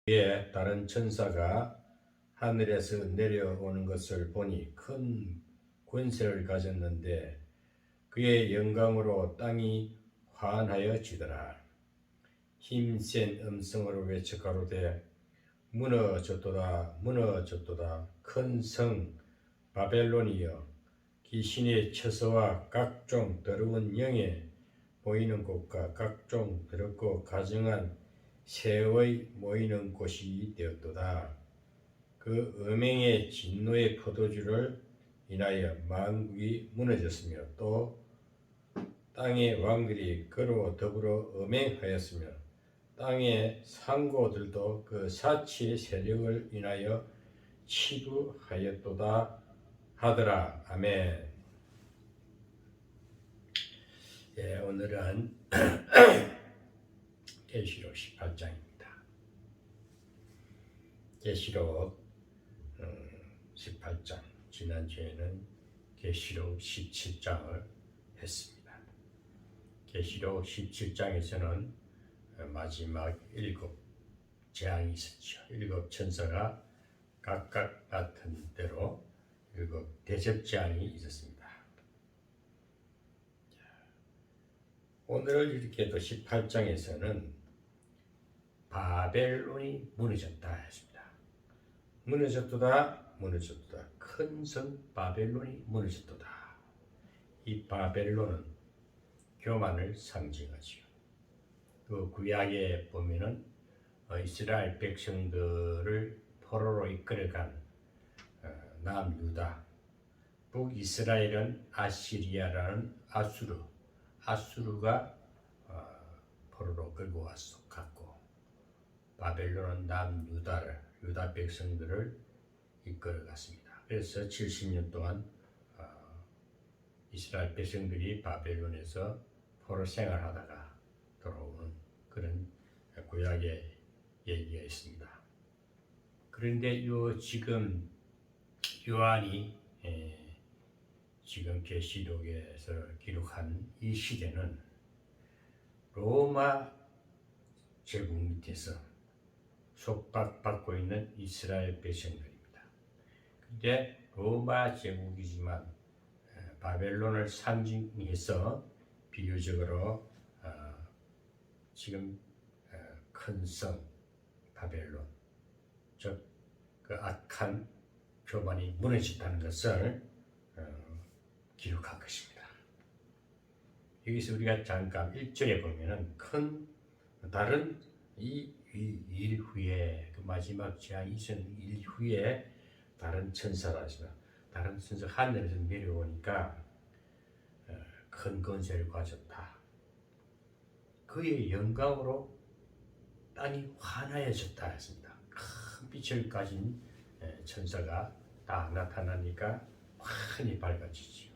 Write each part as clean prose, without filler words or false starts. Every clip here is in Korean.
위에 다른 천사가 하늘에서 내려오는 것을 보니 큰 권세를 가졌는데 그의 영광으로 땅이 환하여지더라. 힘센 음성으로 외쳐 가로되 무너졌도다 무너졌도다 큰 성 바벨론이여 귀신의 처소와 각종 더러운 영에 보이는 곳과 각종 더럽고 가증한 새의 모이는 곳이 되었도다. 그 음행의 진노의 포도주를 인하여 만국이 무너졌으며 또 땅의 왕들이 그로 더불어 음행하였으며 땅의 상고들도 그 사치의 세력을 인하여 치부하였도다 하더라. 아멘. 예, 오늘은 계시록 18장입니다. 계시록 18장, 지난주에는 계시록 17장을 했습니다. 계시록 17장에서는 마지막 7 재앙이 있었죠. 7 천사가 각각 맡은 대로 7 대접 재앙이 있었습니다. 오늘 이렇게 또 18장에서는 바벨론이 무너졌다 했습니다. 무너졌도다 무너졌도다 큰 성 바벨론이 무너졌도다. 이 바벨론은 교만을 상징하지요. 그 구약에 보면은 이스라엘 백성들을 포로로 이끌어간 남유다, 북이스라엘은 아시리아라는 아수르가 포로로 끌고 갔고, 바벨론은 유다 백성들을 이끌어갔습니다. 그래서 70년 동안 이스라엘 백성들이 바벨론에서 포로 생활하다가 돌아오는 그런 구약의 얘기가 있습니다. 그런데 지금 요한이 지금 계시록에서 기록한 이 시대는 로마 제국 밑에서 속박받고 있는 이스라엘 백성들입니다. 그런데 로마 제국이지만 바벨론을 상징해서 비유적으로 지금 큰 성 바벨론, 즉 그 악한 교만이 무너졌다는 것을 기록한 것입니다. 여기서 우리가 잠깐 1절에 보면은 다른 이 일 후에, 그 마지막 재앙이 있은 일 후에 다른 천사라지만 다른 천사 하늘에서 내려오니까 큰 권세를 가졌다. 그의 영광으로 땅이 환하여졌다 했습니다. 큰 빛을 가진 천사가 다 나타나니까 환히 밝아지지요.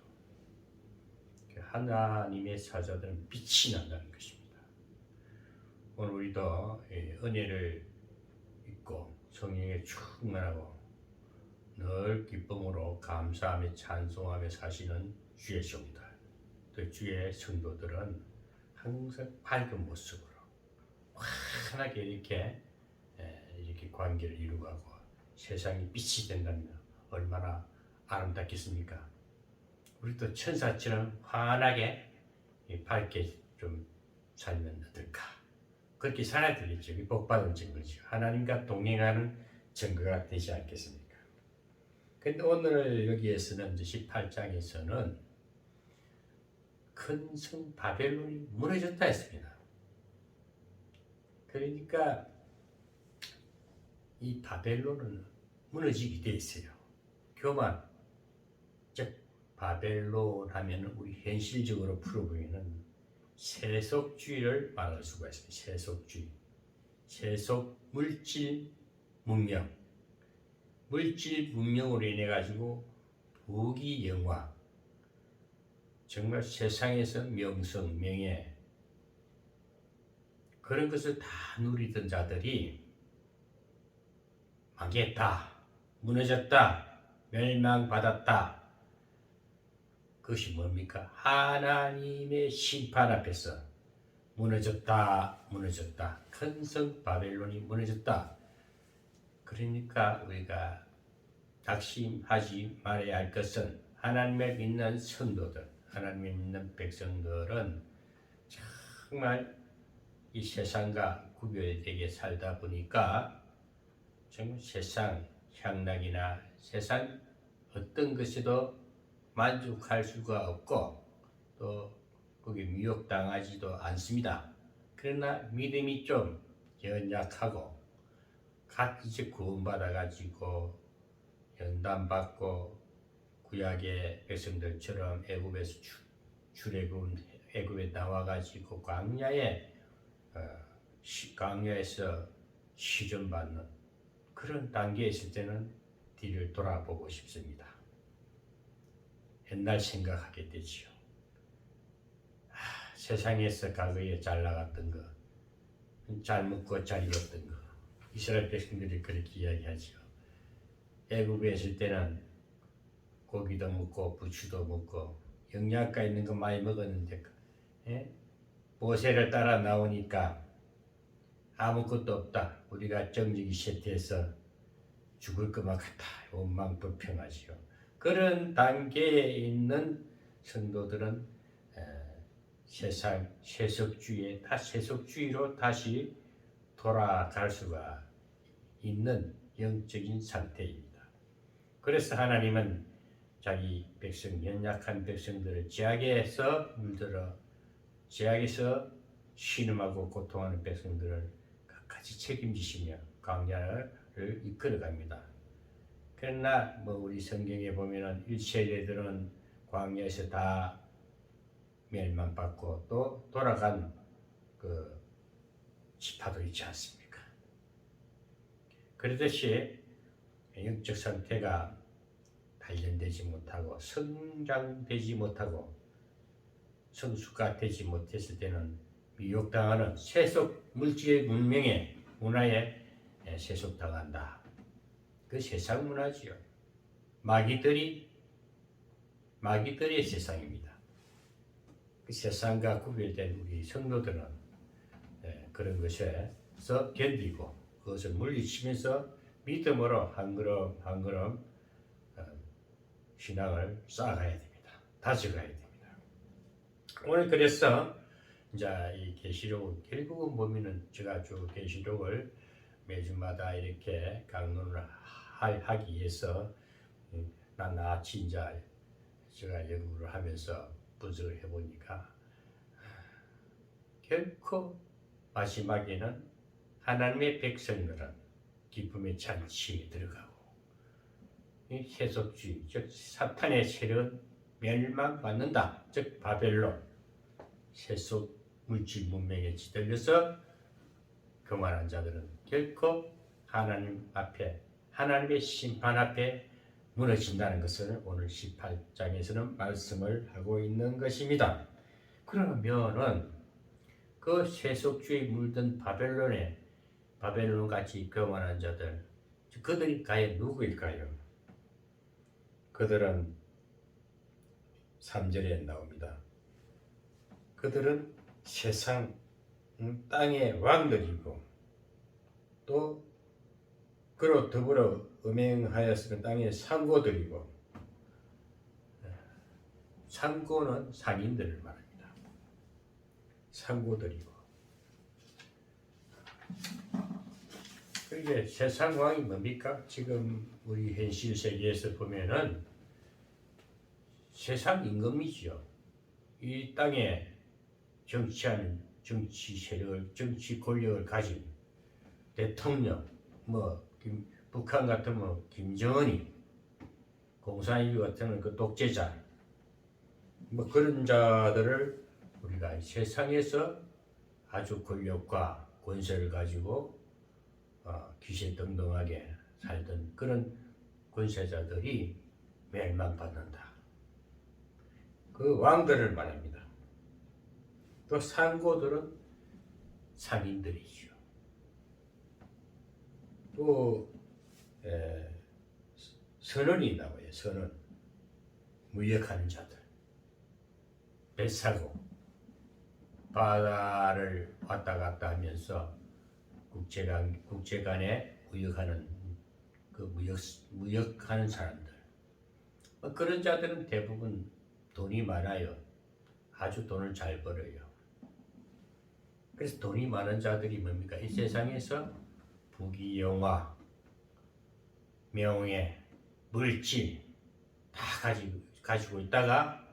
하나님의 사자들은 빛이 난다는 것입니다. 오늘 우리도 은혜를 입고 성령에 충만하고 늘 기쁨으로 감사하며 찬송하며 사시는 주의 종들, 또 주의 성도들은 항상 밝은 모습으로 환하게 이렇게 관계를 이루고 세상이 빛이 된다면 얼마나 아름답겠습니까? 우리도 천사처럼 환하게 밝게 좀 살면 어떨까? 그렇게 살아야 되겠죠. 복받은 증거죠. 하나님과 동행하는 증거가 되지 않겠습니까? 근데 오늘 여기에서는 18장에서는 큰 성 바벨론이 무너졌다 했습니다. 그러니까 이 바벨론은 무너지게 돼 있어요. 교만, 즉 바벨론 하면 우리 현실적으로 풀어보면 세속주의를 말할 수가 있습니다. 세속주의, 세속 물질 문명, 물질 문명으로 인해 가지고 부귀 영화, 정말 세상에서 명성, 명예 그런 것을 다 누리던 자들이 망했다, 무너졌다, 멸망받았다. 그것이 뭡니까? 하나님의 심판 앞에서 무너졌다. 큰 성 바벨론이 무너졌다. 그러니까 우리가 낙심하지 말아야 할 것은 하나님을 믿는 성도들, 하나님을 믿는 백성들은 정말 이 세상과 구별되게 살다 보니까 정말 세상 향락이나 세상 어떤 것에도 만족할 수가 없고 또 거기 미혹당하지도 않습니다. 그러나 믿음이 좀 연약하고 각 이제 구원받아가지고 연단받고 구약의 백성들처럼 애굽에서 출애굽 애굽에 나와가지고 광야에서 시전받는 그런 단계에 있을 때는 뒤를 돌아보고 싶습니다. 옛날 생각하게 되지요. 세상에서 과거에 잘 나갔던 거, 잘 먹고 잘 입었던 거, 이스라엘 백성들이 그렇게 이야기하죠. 애굽에 있을 때는 고기도 먹고 부추도 먹고 영양가 있는 거 많이 먹었는데 모세를 따라 나오니까 아무것도 없다. 우리가 정직이 쇠퇴해서 죽을 것만 같아. 원망불평하지요. 그런 단계에 있는 성도들은 세상 세속주의로 다시 돌아갈 수가 있는 영적인 상태입니다. 그래서 하나님은 자기 백성, 연약한 백성들을 죄악에서 물들어 죄악에서 신음하고 고통하는 백성들을 끝까지 책임지시며 광야를 이끌어갑니다. 그러나 우리 성경에 보면은 일세대들은 광야에서 다 멸망받고 또 돌아간 그 지파도 있지 않습니까? 그러듯이 영적 상태가 단련되지 못하고 성장되지 못하고 성숙가 되지 못했을 때는 미혹당하는 세속 물질의 문화에 세속당한다. 그 세상 문화지요. 마귀들의 세상입니다. 그 세상과 구별된 우리 성도들은 그런 것에서 견디고 그것을 물리치면서 믿음으로 한 걸음 한 걸음 신앙을 쌓아가야 됩니다. 다져가야 됩니다. 오늘 그래서 이제 이 계시록 결국은 보면은 제가 주 계시록을 매주마다 이렇게 강론을 하기 위해서 낱낱이 이제 제가 연구를 하면서 분석을 해보니까 결코 마지막에는 하나님의 백성들은 기쁨의 잔치에 들어가고 이 세속주의 즉 사탄의 세력은 멸망받는다. 즉 바벨론 세속 물질 문명에 찌들려서 교만한 자들은 결코 하나님 앞에 하나님의 심판 앞에 무너진다는 것을 오늘 18장에서는 말씀을 하고 있는 것입니다. 그러면은 그 세속주의 물든 바벨론 같이 교만한 자들 그들이 과연 누구일까요? 그들은 3절에 나옵니다. 그들은 세상 땅의 왕들이고 또 그로 더불어 음행하였으면 땅의 상고들이고 상고는 상인들을 말합니다. 상고들이고 그게 세상 왕이 뭡니까? 지금 우리 현실 세계에서 보면은 세상 임금이지요. 이 땅에 정치하는 정치 세력을 정치 권력을 가진 대통령 북한 같으면 김정은이 공산주의 같은 그 독재자 그런 자들을 우리가 세상에서 아주 권력과 권세를 가지고 기세등등하게 살던 그런 권세자들이 멸망받는다. 그 왕들을 말합니다. 또 상고들은 상인들이죠. 또 선원이 나와요. 선원 무역하는 자들 배 사고 바다를 왔다 갔다 하면서 국제 간에 무역하는 그 무역하는 사람들. 그런 자들은 대부분 돈이 많아요. 아주 돈을 잘 벌어요. 그래서 돈이 많은 자들이 뭡니까? 이 세상에서 부귀영화, 명예, 물질 다 가지고 있다가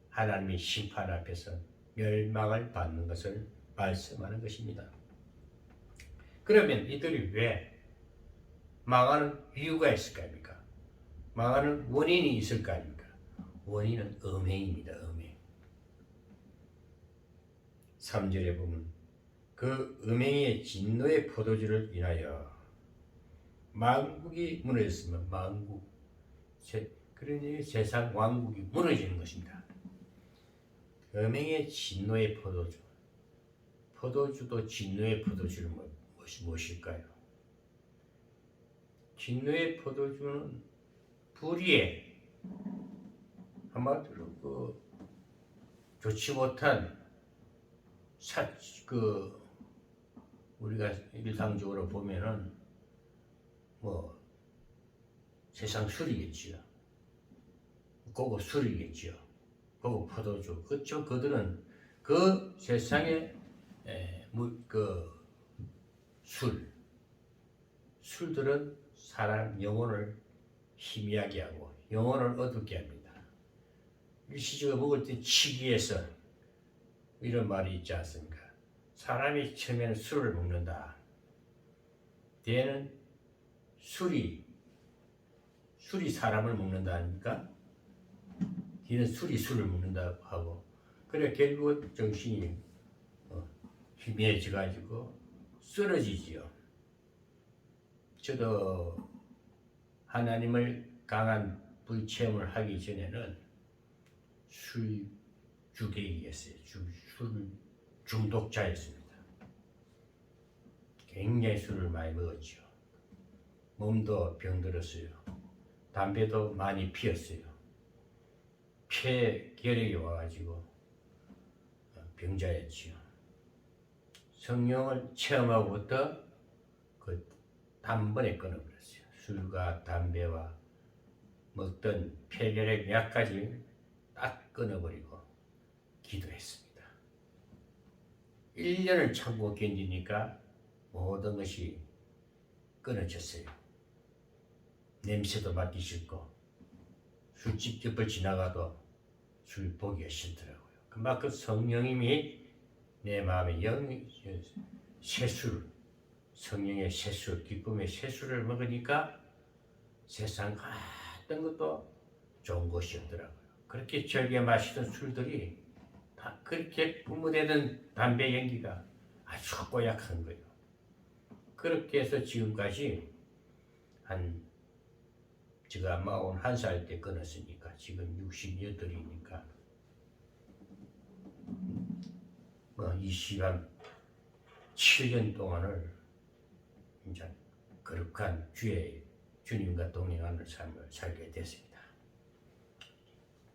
하나님의 심판 앞에서 멸망을 받는 것을 말씀하는 것입니다. 그러면 이들이 왜 망하는 이유가 있을 거 아닙니까? 망하는 원인이 있을 거 아닙니까? 원인은 음행입니다. 음행. 3절에 보면 그 음행의 진노의 포도주를 인하여 만국이 무너졌으면 만국, 그러니 세상 왕국이 무너지는 것입니다. 음행의 진노의 포도주. 포도주도 진노의 포도주는 무엇일까요? 진노의 포도주는 불의에 한마디로 좋지 못한 우리가 일상적으로 보면은 세상 술이겠지요. 고급 술이겠지요. 고급 포도주. 그렇죠. 그들은 그 세상의 술들은 사람 영혼을 희미하게 하고 영혼을 어둡게 합니다. 일시적으로 먹을 때 치기해서 이런 말이 있지 않습니까? 사람이 처음에는 술을 먹는다. 뒤에는 술이 사람을 먹는다 아닙니까? 뒤는 술이 술을 먹는다고 하고, 그래 결국은 정신이 희미해져 가지고 쓰러지지요. 저도 하나님을 강한 불체험을 하기 전에는 술주객이었어요. 술 중독자였습니다. 굉장히 술을 많이 먹었죠. 몸도 병들었어요. 담배도 많이 피웠어요. 폐결핵이 와가지고 병자였지요. 성령을 체험하고부터 단번에 끊어버렸어요. 술과 담배와 먹던 폐결핵 약까지 딱 끊어버리고 기도했습니다. 1년을 참고 견디니까 모든 것이 끊어졌어요. 냄새도 맡기 싫고 술집 옆을 지나가도 술 보기가 싫더라고요. 그만큼 성령님이 내 마음에 성령의 새술, 기쁨의 새술을 먹으니까 세상 어떤 것도 좋은 것이 없더라고요. 그렇게 즐겨 마시던 술들이 다 그렇게 뿜어대던 담배 연기가 아주 고약한 거예요. 그렇게 해서 지금까지 제가 41살 때 끊었으니까 지금 68이니까 27년 동안을 이제 거룩한 주님과 동행하는 삶을 살게 됐습니다.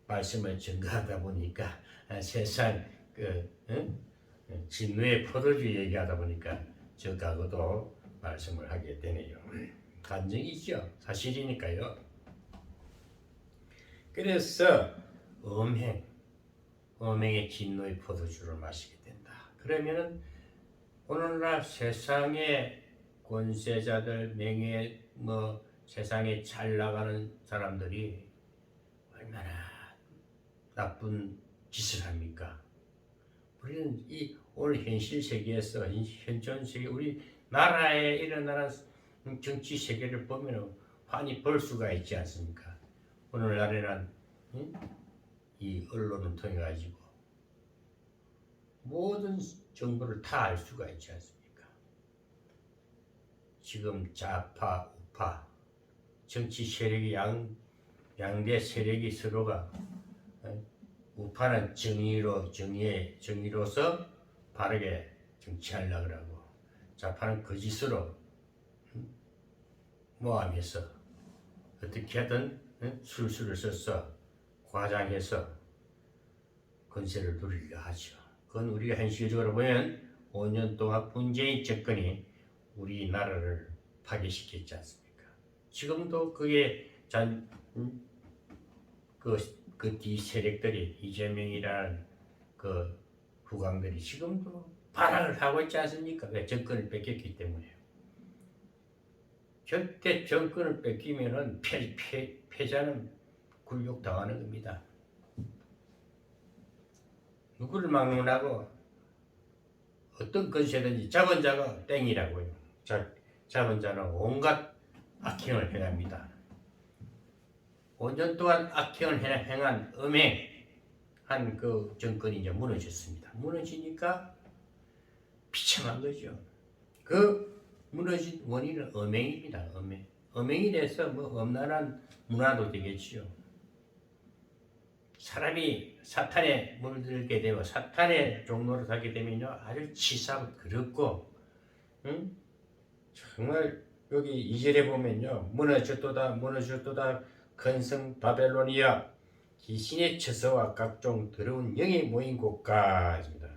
말씀을 증거하다 보니까 세상 진노의 포도주 얘기하다 보니까 저하고도 말씀을 하게 되네요. 간증이죠. 사실이니까요. 그래서 음행의 진노의 포도주를 마시게 된다. 그러면은 오늘날 세상의 권세자들, 명예, 세상에 잘 나가는 사람들이 얼마나 나쁜 짓을 합니까? 우리는 오늘 현실 세계에서, 현존 세계, 우리 나라에 일어나는 정치 세계를 보면 환히 볼 수가 있지 않습니까? 오늘날에는 이 언론을 통해 가지고 모든 정보를 다 알 수가 있지 않습니까? 지금 좌파, 우파, 정치 세력이 양대 세력이 서로가 우파는 정의로서 바르게 정치하려고 하고, 좌파는 거짓으로 모함해서 어떻게 하든 술수를 써서 과장해서 권세를 누리려 하죠. 그건 우리가 현실적으로 보면 5년 동안 문재인 정권이 우리나라를 파괴시켰지 않습니까? 지금도 그게 그 뒤 세력들이 이재명이라는 그 후광들이 지금도 발악을 하고 있지 않습니까? 왜? 정권을 뺏겼기 때문에요. 절대 정권을 뺏기면은 패자는 굴욕당하는 겁니다. 누구를 막론하고 어떤 건세든지 잡은 자가 땡이라고요. 잡은 자는 온갖 악행을 행합니다. 5년 동안 악행을 행한 음행한 그 정권이 이제 무너졌습니다. 무너지니까 비참한 거죠. 그 무너진 원인은 음행입니다. 음행이 돼서 뭐 엄란한 문화도 되겠지요. 사람이 사탄에 물들게 되고 사탄의 종로를 하게 되면요 아주 치사하고 더럽고, 응? 정말 여기 2절에 보면요 무너졌도다 근성 바벨론이여 귀신의 처소와 각종 더러운 영이 모인 곳가 있습니다.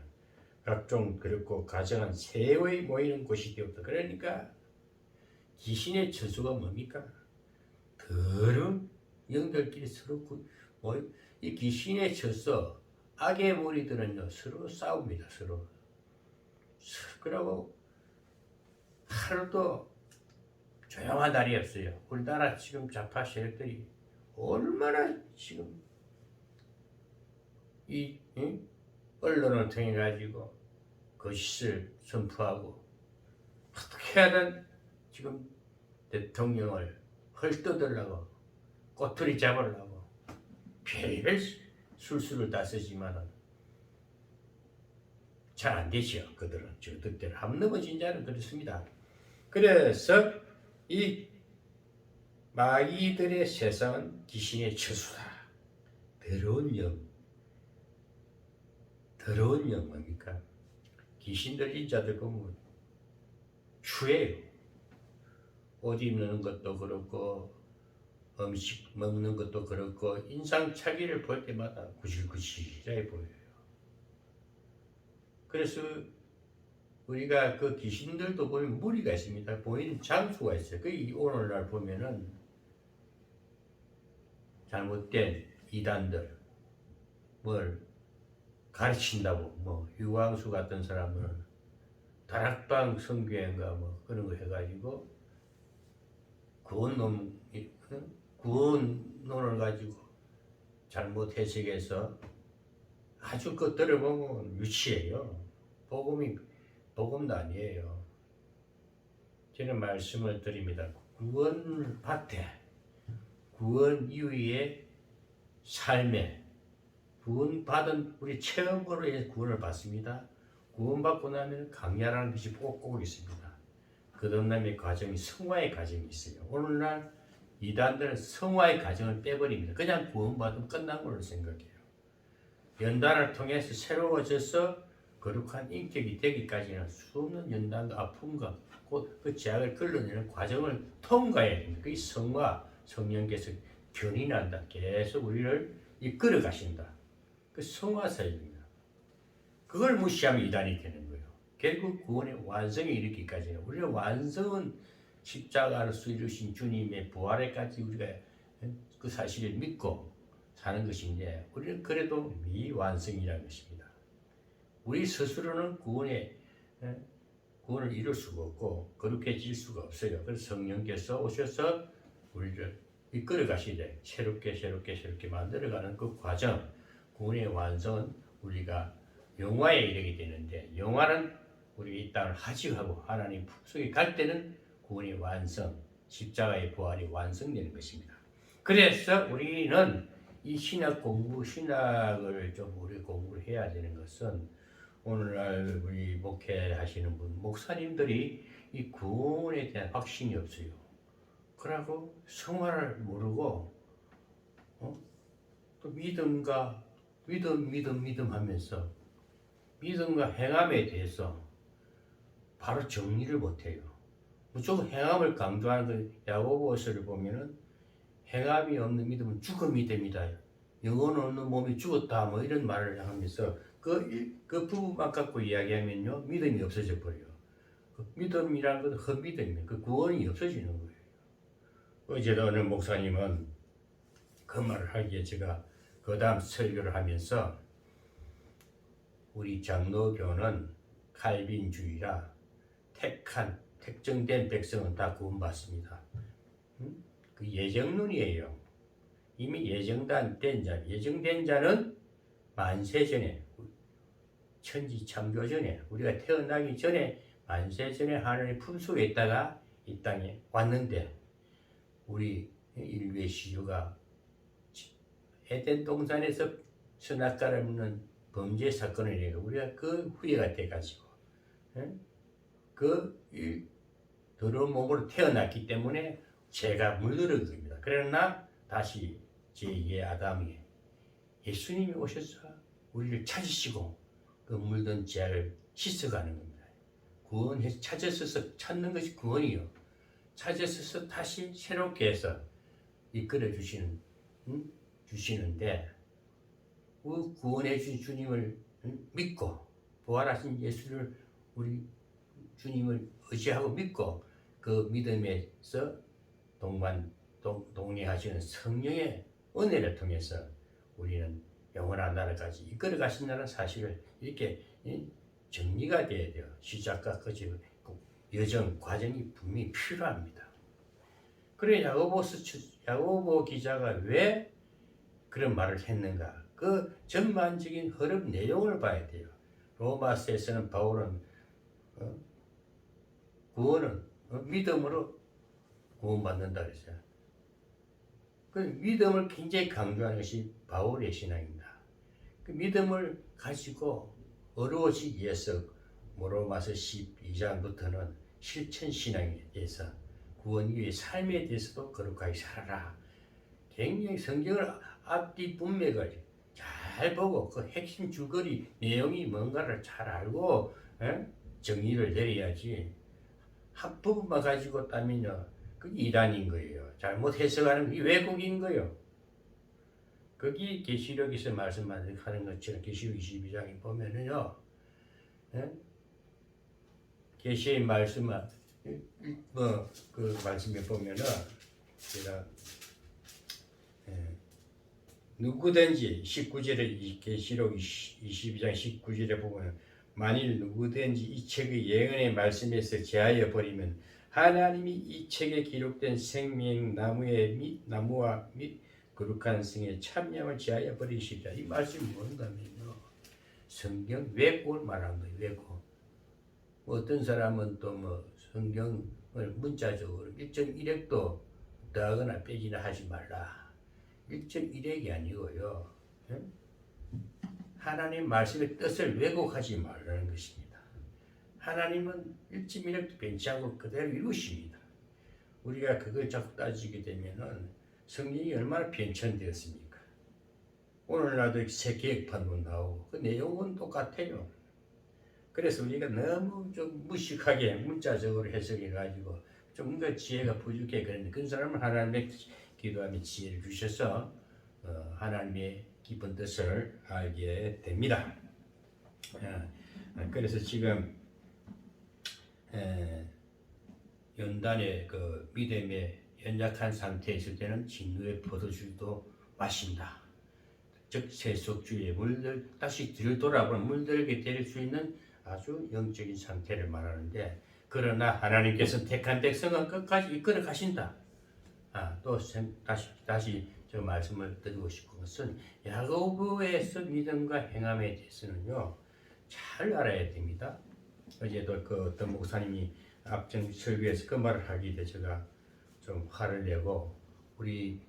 각종 더럽고 가정한 새의 모이는 곳이 되었다. 그러니까 귀신의 처소가 뭡니까? 더러운 영들끼리 서로 이 귀신의 처소 악의 무리들은요 서로 싸웁니다. 서로 그러고 하루도 조용한 날이 없어요. 우리나라 지금 좌파 세력들이 얼마나 지금 이 언론을 통해 가지고 거짓을 선포하고 어떻게 하든 지금 대통령을 헐뜯으려고 꼬투리 잡으려고 별별 술수를 다 쓰지만은 잘 안 되죠. 그들은 저들대로 함 넘어진 자는 그렇습니다. 그래서 이 마귀들의 세상은 귀신의 처수다. 더러운 영 뭡니까? 귀신 들린 자들 보면 추해요. 옷 입는 것도 그렇고 음식 먹는 것도 그렇고 인상착의를 볼 때마다 구질구질하게 보여요. 그래서 우리가 그 귀신들도 보면 무리가 있습니다. 보이는 장수가 있어요. 그 오늘날 보면은 잘못된 이단들 뭘 가르친다고 뭐 유광수 같은 사람은 다락방 성교회인가 뭐 그런 거 해가지고 구원론을 가지고 잘못 해석해서 아주 그 들어보면 유치해요. 복음도 아니에요. 저는 말씀을 드립니다. 구원 이후의 삶에 구원받은 우리 체험으로 해서 구원을 받습니다. 구원받고 나면 강야라는 것이 꼭꼭 있습니다. 그 다음에 과정이 성화의 과정이 있어요. 오늘날 이단들은 성화의 과정을 빼버립니다. 그냥 구원받으면 끝난 걸로 생각해요. 연단을 통해서 새로워져서 거룩한 인격이 되기까지는 수없는 연단과 아픔과 곧 그 죄악을 걸러내는 과정을 통과해야 됩니다. 그게 성화, 성령께서 견인한다. 계속 우리를 이끌어 가신다. 그 성화사입니다. 그걸 무시하면 이단이 되는 거예요. 결국 구원의 완성에 이르기까지는 우리는 완성은 십자가로서 이루신 주님의 부활에까지 우리가 그 사실을 믿고 사는 것인데 우리는 그래도 미완성이라는 것입니다. 우리 스스로는 구원을 이룰 수가 없고 거룩해질 수가 없어요. 그래서 성령께서 오셔서 우리를 이끌어 가시되 새롭게 만들어가는 그 과정, 구원의 완성은 우리가 영화에 이르게 되는데 영화는 우리가 이 땅을 하직하고 하나님 품속에 갈 때는 구원의 완성, 십자가의 부활이 완성되는 것입니다. 그래서 우리는 이 신학을 좀 우리 공부를 해야 되는 것은 오늘날 우리 목회하시는 목사님들이 이 구원에 대한 확신이 없어요. 그러고 성화를 모르고 또 믿음 하면서 믿음과 행함에 대해서 바로 정리를 못해요. 무조건 행함을 강조하는 그 야고보서를 보면은 행함이 없는 믿음은 죽음이 됩니다. 영혼 없는 몸이 죽었다 뭐 이런 말을 하면서 그 부분만 갖고 이야기하면요 믿음이 없어져 버려요. 그 믿음이라는 것은 헛믿음이에요. 그 구원이 없어지는 거예요. 어제도 어느 목사님은 그 말을 하기에 제가 그 다음 설교를 하면서 우리 장로교는 칼빈주의라 택한 특정된 백성은 다 구원받습니다. 그 예정론이에요. 이미 예정된 자, 예정된 자는 만세 전에, 천지 창조 전에, 우리가 태어나기 전에 만세 전에 하늘의 품속에 있다가 이 땅에 왔는데, 우리 인류의 시주가 에덴 동산에서 선악과를 먹는 범죄 사건을 인해 우리가 그 후회가 돼가지고 그 더러운 몸으로 태어났기 때문에 죄가 물들은 겁니다. 그러나 다시 제2의 아담이 예수님이 오셔서 우리를 찾으시고 그 물든 죄를 씻어가는 겁니다. 구원해서 찾았어서 찾는 것이 구원이요. 찾았어서 다시 새롭게 해서 이끌어 주시는데 그 구원해 주신 주님을 믿고 부활하신 예수를 우리 주님을 의지하고 믿고 그 믿음에서 동행하시는 성령의 은혜를 통해서 우리는 영원한 나라까지 이끌어 가신다는 사실을 이렇게 정리가 돼야 돼요. 시작과 끝이 여정 과정이 분명히 필요합니다. 그래 야고보 기자가 왜 그런 말을 했는가? 그 전반적인 흐름 내용을 봐야 돼요. 로마서에서는 바울은 구원은 믿음으로 구원받는다 그랬어요. 그 믿음을 굉장히 강조하는 것이 바울의 신앙입니다. 그 믿음을 가지고 어려워지기 위해서 로마서 12장부터는 실천 신앙에 대해서 구원 이후의 삶에 대해서도 거룩하게 살아라. 굉장히 성경을 앞뒤 문맥을 잘 보고 그 핵심 줄거리 내용이 뭔가를 잘 알고 정의를 내려야지 한 부분만 가지고 따면요 그게 이단인 거예요. 잘못 해석하는 게 왜곡인 거예요. 거기 계시록에서 말씀하는 것처럼 계시록 22장에 보면은요 계시의 말씀을 그 말씀에 보면은 제가 누구든지 19절에 계시록 22장 19절에 보면 만일 누구든지 이 책의 예언의 말씀에서 제하여 버리면 하나님이 이 책에 기록된 생명 나무와 및 거룩한 성의 참여를 제하여 버리시리라. 이 말씀이 뭔가면요 성경 왜곡을 말한 거예요. 왜곡. 어떤 사람은 또 성경을 문자적으로 1.1핵도 더하거나 빼기나 하지 말라. 1.1핵이 아니고요. 하나님 말씀의 뜻을 왜곡하지 말라는 것입니다. 하나님은 1.1핵도 변치 않고 그대로 이루십니다. 우리가 그걸 자꾸 따지게 되면은 성경이 얼마나 변천되었습니까? 오늘날도 새 계획판도 나오고 그 내용은 똑같아요. 그래서 우리가 너무 좀 무식하게 문자적으로 해석해가지고 좀 더 지혜가 부족해 그런데 그 사람은 하나님의 기도하며 지혜를 주셔서 하나님의 깊은 뜻을 알게 됩니다. 그래서 지금 연단의 그 믿음에 연약한 상태에 있을 때는 진노의 포도주도 마신다. 즉 세속주의에 다시 뒤를 돌아보면 물들게 될 수 있는 아주 영적인 상태를 말하는데 그러나 하나님께서 택한 백성은 끝까지 이끌어 가신다. 또 다시 저 말씀을 드리고 싶은 것은 야고보에서 믿음과 행함에 대해서는요 잘 알아야 됩니다. 어제도 그 어떤 목사님이 앞전 설교에서 그 말을 하기에 제가 좀 화를 내고 우리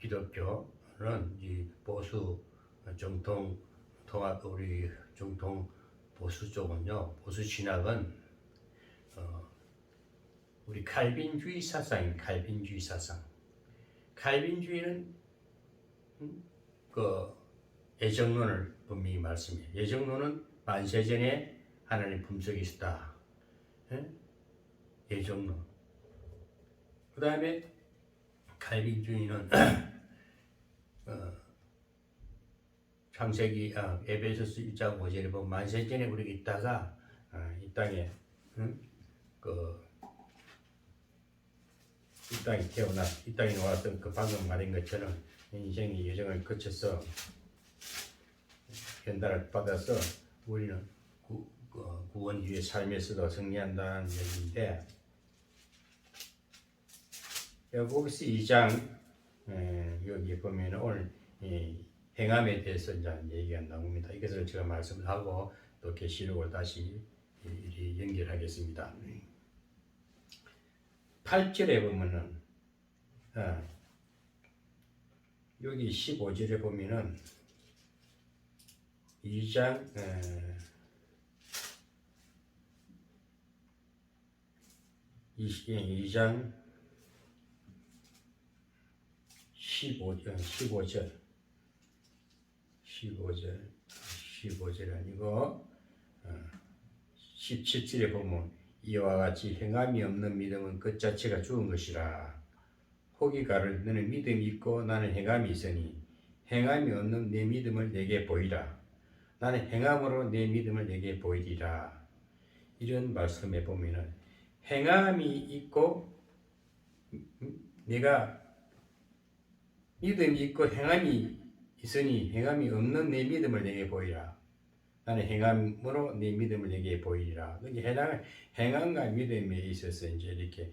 기독교는 이 보수 정통 통합 우리 정통 보수 쪽은요 보수 신학은 우리 칼빈주의 사상입니다. 칼빈주의 사상. 칼빈주의는 그 예정론을 분명히 말씀해요. 예정론은 만세전에 하나님 품속에 있었다. 예정론. 그 다음에 칼빈주의는 창세기 에베소서 1장 5절에 보면 만세전에 우리가 있다가 이 땅에 그 이 땅에 태어나 이 땅에 와서 그 방금 말한 것처럼 인생의 여정을 거쳐서 현달을 받아서 우리는 구원 이후의 삶에서도 승리한다는 얘기인데, 야고보서 2장 여기 보면 오늘 행함에 대해서 이제 얘기가 나옵니다. 이것을 제가 말씀을 하고 또 계시록을 다시 연결하겠습니다. 8절에 보면은 여기 15절에 보면은 2장 15절 아니고 17절에 보면 이와 같이 행함이 없는 믿음은 그 자체가 죽은 것이라. 혹이 가를 너는 믿음이 있고 나는 행함이 있으니 행함이 없는 내 믿음을 내게 보이라. 나는 행함으로 내 믿음을 내게 보이리라. 이런 말씀에 보면은 행함이 있고 내가 믿음이 있고 행함이 있으니 행함이 없는 내 믿음을 내게 보이라. 나는 행함으로 내 믿음을 내게 보이리라. 행함과 믿음에 있어서 이제 이렇게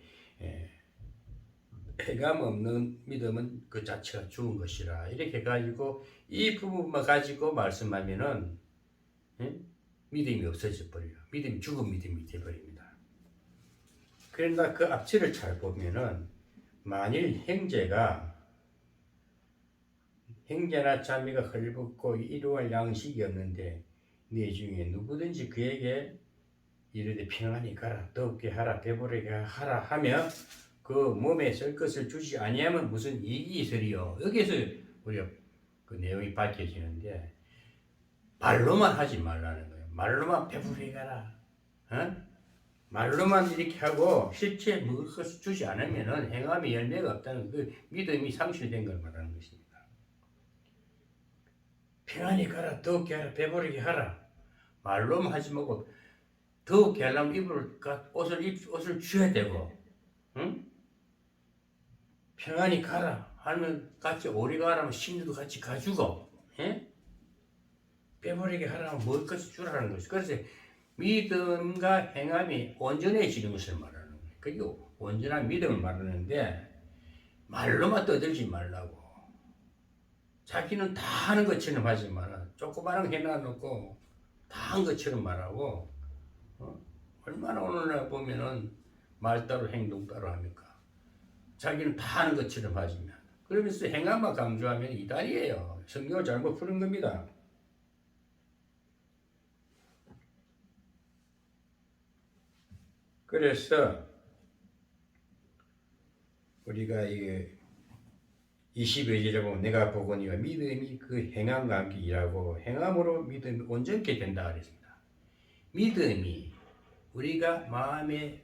행함 없는 믿음은 그 자체가 죽은 것이라. 이렇게 가지고 이 부분만 가지고 말씀하면은 믿음이 없어져 버려요. 믿음이 죽은 믿음이 되어버립니다. 그러나 그 앞뒤를 잘 보면은 만일 형제나 자매가 헐벗고 이루할 양식이 없는데 네 중에 누구든지 그에게 이르되 평안히 가라, 더욱게 하라, 배부르게 하라 하며 그 몸에 쓸 것을 주지 아니하면 무슨 이익이 있으리요. 여기서 우리가 그 내용이 밝혀지는데, 말로만 하지 말라는 거예요. 말로만 배부르게 가라, 말로만 이렇게 하고 실제 먹을 것을 주지 않으면 행함의 열매가 없다는 그 믿음이 상실된 걸 말하는 것입니다. 평안히 가라, 더욱게 하라, 배부르게 하라. 말로만 하지 말고 더욱게 하려면 옷을 줘야 되고, 평안히 가라 하면 같이 오래 가라면 식료도 같이 가주고, 배부르게 하라면 먹을 것을 주라는 것이. 그래서 믿음과 행함이 온전해지는 것을 말하는 거예요. 그게 온전한 믿음을 말하는데, 말로만 떠들지 말라고. 자기는 다 하는 것처럼 하지 마라. 조그마한 거 해놔놓고 다 한 것처럼 말하고, 얼마나 오늘날 보면은 말 따로 행동 따로 합니까? 자기는 다 하는 것처럼 하지만, 그러면서 행함만 강조하면 이단이에요. 성경을 잘못 푸는 겁니다. 그래서 우리가 이게 22절에 보면 내가 보거니와 믿음이 그 행함과 함께 일하고 행함으로 믿음이 온전케 된다 그랬습니다. 믿음이, 우리가 마음의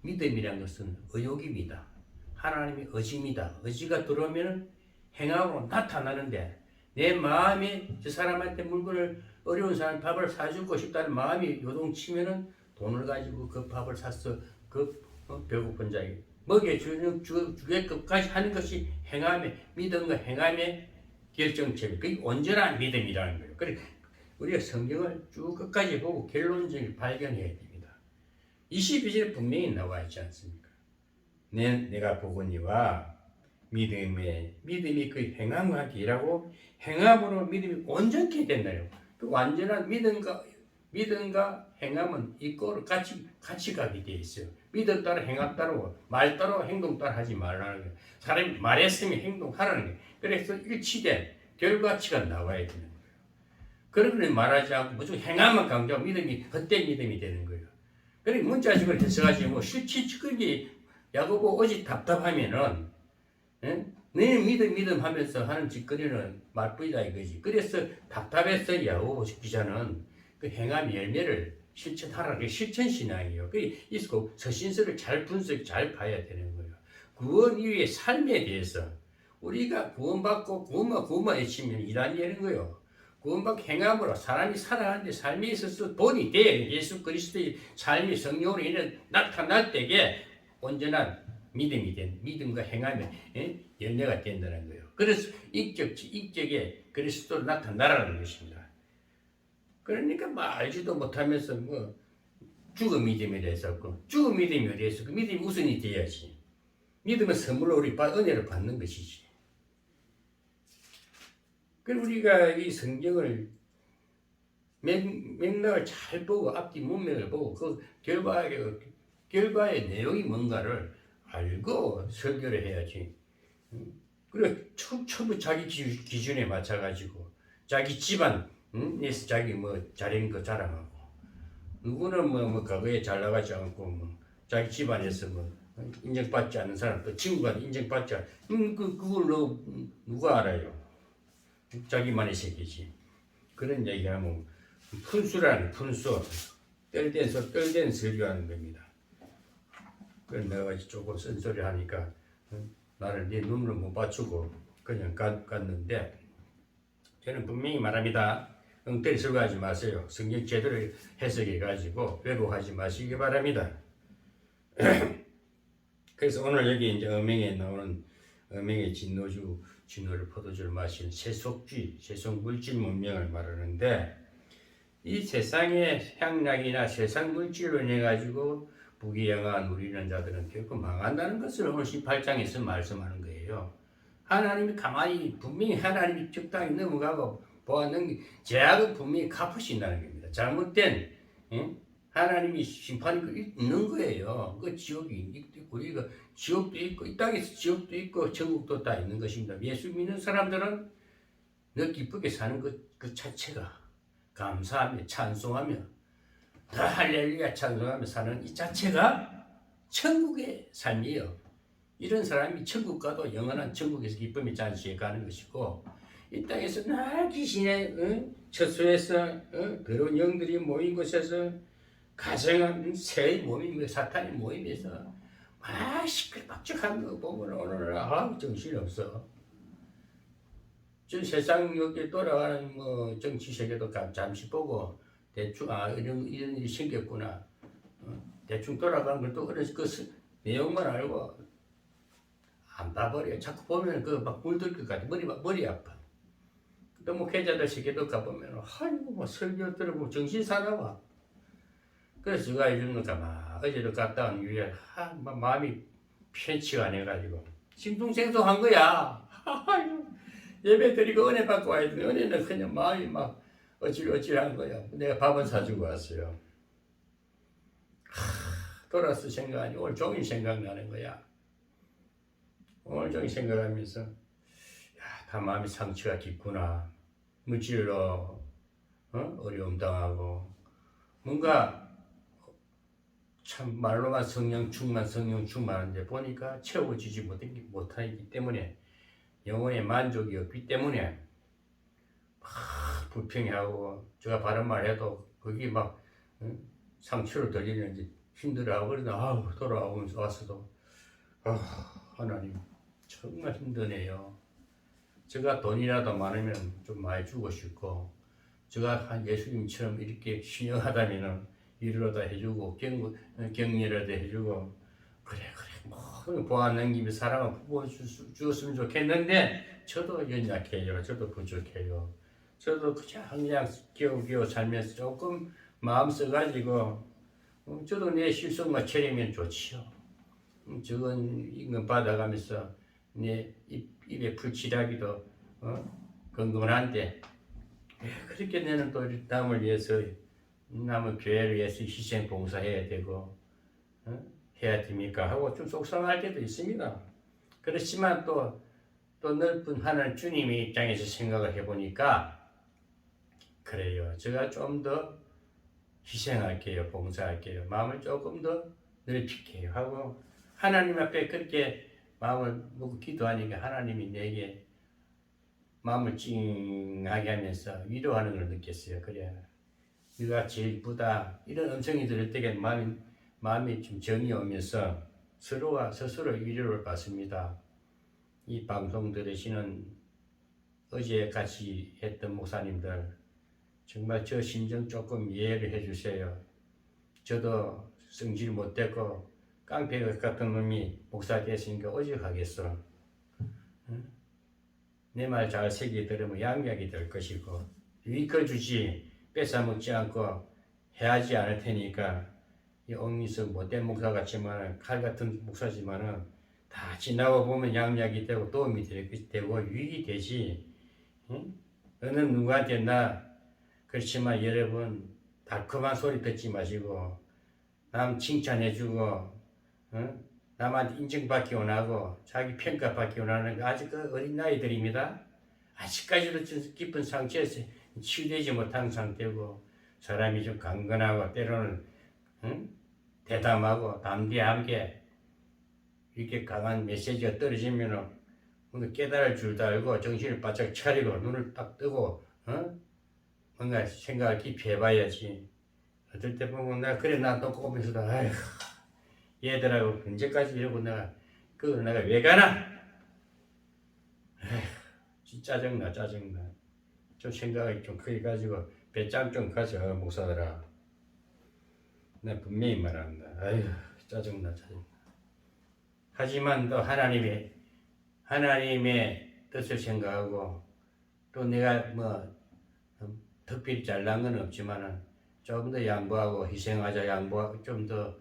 믿음이라는 것은 의욕입니다. 하나님의 의지입니다. 의지가 들어오면 행함으로 나타나는데, 내 마음에 저 사람한테 물건을, 어려운 사람 밥을 사주고 싶다는 마음이 요동치면은 돈을 가지고 그 밥을 사서 그 배고픈 자에게 먹여주게까지 하는 것이 행함의 믿음과 행함의 결정체입니다. 그게 온전한 믿음이라는 거예요. 그래서 우리가 성경을 쭉 끝까지 보고 결론적으로 발견해야 됩니다. 22절에 분명히 나와 있지 않습니까? 내가 보거니와 믿음이 그 행함과 함께 일하고 행함으로 믿음이 온전케 된다요. 그 완전한 믿음과 행함은 이꼬로 같이 가게 돼 있어요. 믿음 따로 행함 따로 말 따로 행동 따로 하지 말라는 거예요. 사람이 말했으면 행동하라는 거예요. 그래서 일치된 결과치가 나와야 되는 거예요. 그러면 말하지 않고 무조건 행함만 강조하고 믿음이 헛된 믿음이 되는 거예요. 그러니까 문자식으로 해석하지 실치 그게 야고보 오직 답답하면은 내 믿음 하면서 하는 짓거리는 말뿐이다 이거지. 그래서 답답해서 야고보 기자는 그 행함 열매를 실천하라. 그게 실천신앙이에요. 그게 있고 서신서를 잘 잘 봐야 되는 거예요. 구원 이후의 삶에 대해서 우리가 구원받고 구원만 외치면 이단이 되는 거예요. 구원받고 행함으로 사람이 살아가는데 삶에 있어서 본이 돼. 예수 그리스도의 삶이 성령으로 인해 나타날 때에 온전한 믿음과 행함의 열매가 된다는 거예요. 그래서 인격에 그리스도로 나타나라는 것입니다. 그러니까 알지도 못하면서 뭐 죽은 믿음에 대해서 없고 죽은 믿음에 대해서 그 믿음이 우선이 돼야지. 믿음은 선물로 우리 은혜를 받는 것이지. 그리고 우리가 이 성경을 맥락을 잘 보고 앞뒤 문맥을 보고 그 결과의 내용이 뭔가를 알고 설교를 해야지. 그래 처음부터 자기 기준에 맞춰가지고 자기 집안 에서 자기 뭐 잘한 거 자랑하고 누구는 뭐 과거에 잘 나가지 않고 뭐 자기 집안에서 뭐 인정받지 않는 사람 또 친구가 인정받지 않는 그걸 누가 알아요? 자기만의 세계지. 그런 얘기하면 푼수라는 푼수 뜰댄 설교하는 겁니다. 그래서 내가 조금 쓴소리 하니까 나를 네 눈으로 못 맞추고 그냥 갔는데 저는 분명히 말합니다. 엉터리 설교하지 마세요. 성경 제대로 해석해가지고 왜곡하지 마시기 바랍니다. 그래서 오늘 여기 이제 어명에 나오는 어명의 진노를 포도주를 마시는 세속주의, 세속물질 문명을 말하는데 이 세상의 향락이나 세상 물질로 인해 가지고 부귀영화 누리는 자들은 결코 망한다는 것을 오늘 18장에서 말씀하는 거예요. 하나님이 가만히 분명히 하나님이 적당히 넘어가고 보았는 죄악은 분명히 갚으신다는 겁니다. 잘못된 하나님이 심판이 있는 거예요. 그 지옥이 있고 우리가 지옥도 있고 이 땅에서 지옥도 있고 천국도 다 있는 것입니다. 예수 믿는 사람들은 늘 기쁘게 사는 그 자체가 감사하며 찬송하며 다 할렐루야 찬송하며 사는 이 자체가 천국의 삶이에요. 이런 사람이 천국 가도 영원한 천국에서 기쁨의 잔치에 가는 것이고 이 땅에서 날 귀신의 처소에서 더러운 영들이 모인 곳에서 가정한 새의 모임, 사탄의 모임에서 막 시끌벅적한 거 보면 오늘 정신없어. 저 세상 여기 돌아가는 뭐 정치 세계도 잠시 보고 대충 이런 일이 생겼구나. 대충 돌아가는 걸 또 그 내용만 알고 안 봐버려. 자꾸 보면 그 막 물들 것 같아. 머리 아파. 또 뭐 계좌들 세계도 가보면 아이고 뭐 설교 들어보고 정신 사나워. 그래서 제가 이러니까 막 어제도 갔다 온 이후에 마음이 편치가 안 해가지고 싱숭생숭한 거야. 예배 드리고 은혜 받고 와야 돼. 은혜는 그냥 마음이 막 어질어질한 거야. 내가 밥은 사주고 왔어요. 돌아서 생각하니 오늘 종일 생각나는 거야. 오늘 종일 생각하면서 다 마음이 상처가 깊구나. 물질로 어려움 당하고 뭔가 참 말로만 성령 충만한데 보니까 채워지지 못하기 때문에 영혼의 만족이 없기 때문에 막 불평해하고 제가 바른 말 해도 거기 막 상처를 들리는지 힘들어하고 그러다 돌아오면서 와서도 하나님 정말 힘드네요. 제가 돈이라도 많으면 좀 많이 주고 싶고 제가 한 예수님처럼 이렇게 신령하다면 위로라도 해주고 격려라도 해주고 그래 뭐 보아는 김에 사랑을 부어주었으면 좋겠는데 저도 연약해요. 저도 부족해요. 저도 그냥 겨우겨우 살면서 조금 마음 써가지고 저도 내 실속만 차리면 좋지요. 저건 임금 받아가면서 내 입에 풀칠하기도 건건한데 그렇게 내는 또 남을 위해서 남의 교회를 위해서 희생 봉사해야 되고 해야 됩니까 하고 좀 속상할 때도 있습니다. 그렇지만 또 넓은 하늘 주님의 입장에서 생각을 해보니까 그래요. 제가 좀 더 희생할게요. 봉사할게요. 마음을 조금 더 넓힐게요 하고 하나님 앞에 그렇게 마음을 먹고 기도하니까 하나님이 내게 마음을 찡하게 하면서 위로하는 걸 느꼈어요. 그래 네가 제일 이쁘다 이런 음성이 들을 때에 마음이 좀 정이 오면서 서로가 스스로 위로를 받습니다. 이 방송 들으시는 어제 같이 했던 목사님들 정말 저 심정 조금 이해를 해주세요. 저도 성질 못됐고 깡패 같은 놈이 목사 됐으니까 오죽하겠어. 응? 내 말 잘 새기 들으면 양약이 될 것이고 위कर 주지 뺏어먹지 않고 해하지 않을 테니까 이 옥미석 못된 목사 같지만 칼 같은 목사지만은 다 지나고 보면 양약이 되고 도움이 되고 유익이 되지. 응? 어느 누구한테 나 그렇지만 여러분 달콤한 소리 듣지 마시고 남 칭찬해주고 응? 남한테 인정받기 원하고 자기 평가받기 원하는 거 아직 그 어린 나이들입니다. 아직까지도 좀 깊은 상처에서 치유되지 못한 상태고 사람이 좀 강건하고 때로는 응? 대담하고 담대하게 이렇게 강한 메시지가 떨어지면 오늘 깨달을 줄도 알고 정신을 바짝 차리고 눈을 딱 뜨고 뭔가 생각을 깊이 해봐야지. 어떨 때 보면 내가 그래 나 놓고 오면서도 아휴 얘들하고 언제까지 이러고 내가 왜 가나? 에휴 진짜 짜증나. 좀 생각을 좀 크게 가지고 배짱 좀 가져 목사들아. 나 분명히 말한다. 아휴 짜증나. 하지만 또 하나님의 뜻을 생각하고 또 내가 뭐 특별히 잘난 건 없지만은 좀 더 양보하고 희생하자 양보하고 좀 더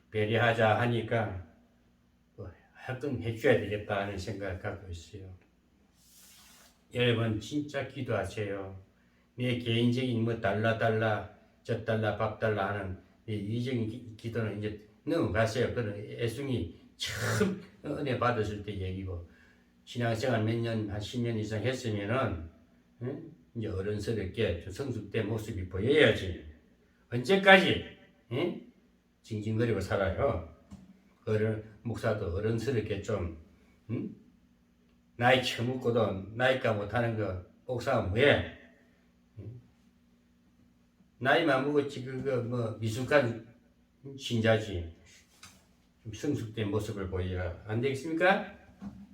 배려하자 하니까 하여튼 해줘야 되겠다 하는 생각을 갖고 있어요. 여러분 진짜 기도하세요. 내 개인적인 뭐 달라 저 달라 밥 달라 하는 이적인 기도는 이제 넘어가세요. 그런 애송이 처음 은혜 받았을 때 얘기고 신앙생활 몇 년, 한 10년 이상 했으면은 이제 어른스럽게 성숙된 모습이 보여야지. 언제까지 징징거리고 살아요. 목사도 어른스럽게 좀 나이 처먹고도 나이가 못하는 거 목사가 뭐해? 나이만 먹었지 그거 뭐 미숙한 신자지. 좀 성숙된 모습을 보여야 안 되겠습니까?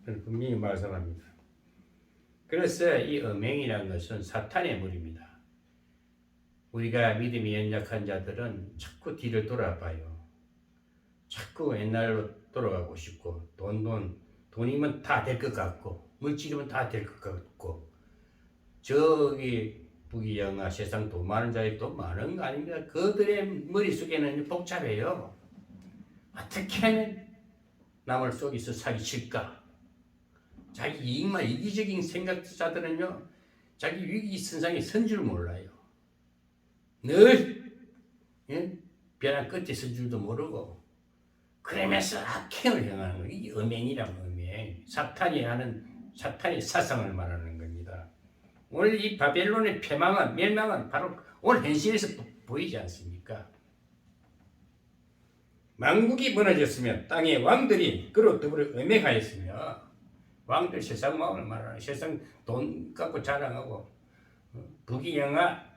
저는 분명히 말씀합니다. 그래서 이 음행이라는 것은 사탄의 물입니다. 우리가 믿음이 연약한 자들은 자꾸 뒤를 돌아봐요. 자꾸 옛날로 돌아가고 싶고 돈이면 다 될 것 같고 물질이면 다 될 것 같고 저기 부귀영화 세상 돈 많은 자들이 돈 많은 거 아닙니까? 그들의 머릿속에는 복잡해요. 어떻게 하면 남을 속에서 사기칠까? 자기 이익만 이기적인 생각자들은요 자기 위기 선상에 선 줄 몰라요. 늘 벼랑 끝에 선 줄도 모르고 그러면서 악행을 행하는 거예요. 이게 음행이란 음행. 사탄이 사상을 말하는 겁니다. 오늘 이 바벨론의 멸망은 바로 오늘 현실에서 보이지 않습니까? 만국이 무너졌으면 땅의 왕들이 그로 더불어 음행하였으며 왕들 세상 마음을 말하는 세상 돈 갖고 자랑하고 부귀영화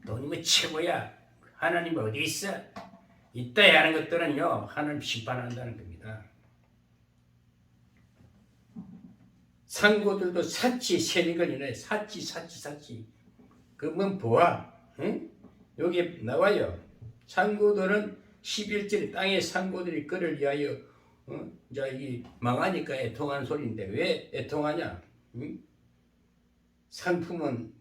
돈이면 최고야. 하나님 어디 있어? 있다 하는 것들은요 하나님 심판한다는 겁니다. 상고들도 사치 세력을 인해 사치 그건 보아 여기 나와요. 상고들은 11절에 땅의 상고들이 그를 위하여 이제 이 망하니까 애통하는 소리인데 왜 애통하냐? 상품은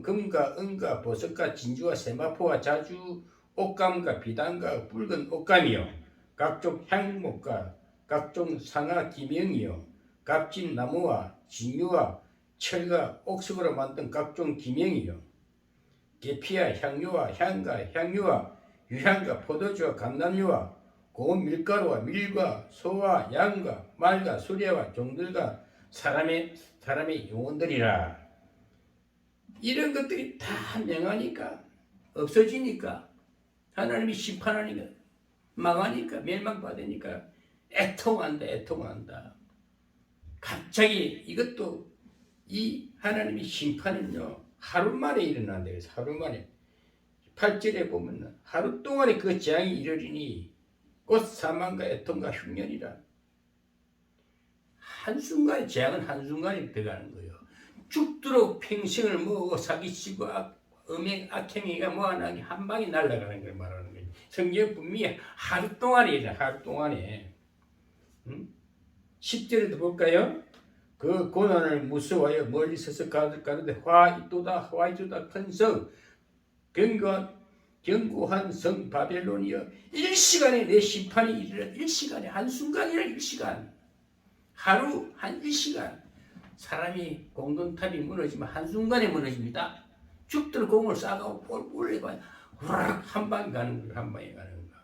금과 은과 보석과 진주와 세마포와 자주 옷감과 비단과 붉은 옷감이요 각종 향목과 각종 상아 기명이요 값진 나무와 진유와 철과 옥석으로 만든 각종 기명이요 계피와 향료와 향과 향유와 유향과 포도주와 감람유와 고운 밀가루와 밀과 소와 양과 말과 수레와 종들과 사람의 영혼들이라. 이런 것들이 다 명하니까 없어지니까 하나님이 심판하니까 망하니까 멸망받으니까 애통한다. 갑자기 이것도 이 하나님의 심판은요 하루 만에 일어난다. 하루 만에 8절에 보면 하루 동안에 그 재앙이 이르리니 곧 사망과 애통과 흉년이라. 한순간에 재앙은 한순간에 들어가는 거예요. 죽도록 평생을 사기치고 음행 악행이가 뭐하나 한 방에 날아가는 걸 말하는 거예요. 성경 분명히 하루 동안에 하루 동안에 10절에도 볼까요? 그 고난을 무서워하여 멀리 서서 가는데 화이도다 큰 성 견고한 성 바벨론이여 일시간에 내 심판이 이르러 일시간에 한순간이라 일시간 하루 한 일시간 사람이 공동탑이 무너지면 한순간에 무너집니다. 죽들 공을 싸가고 올려봐야 후락 한 방에 가는 거야. 한 방에 가는 거.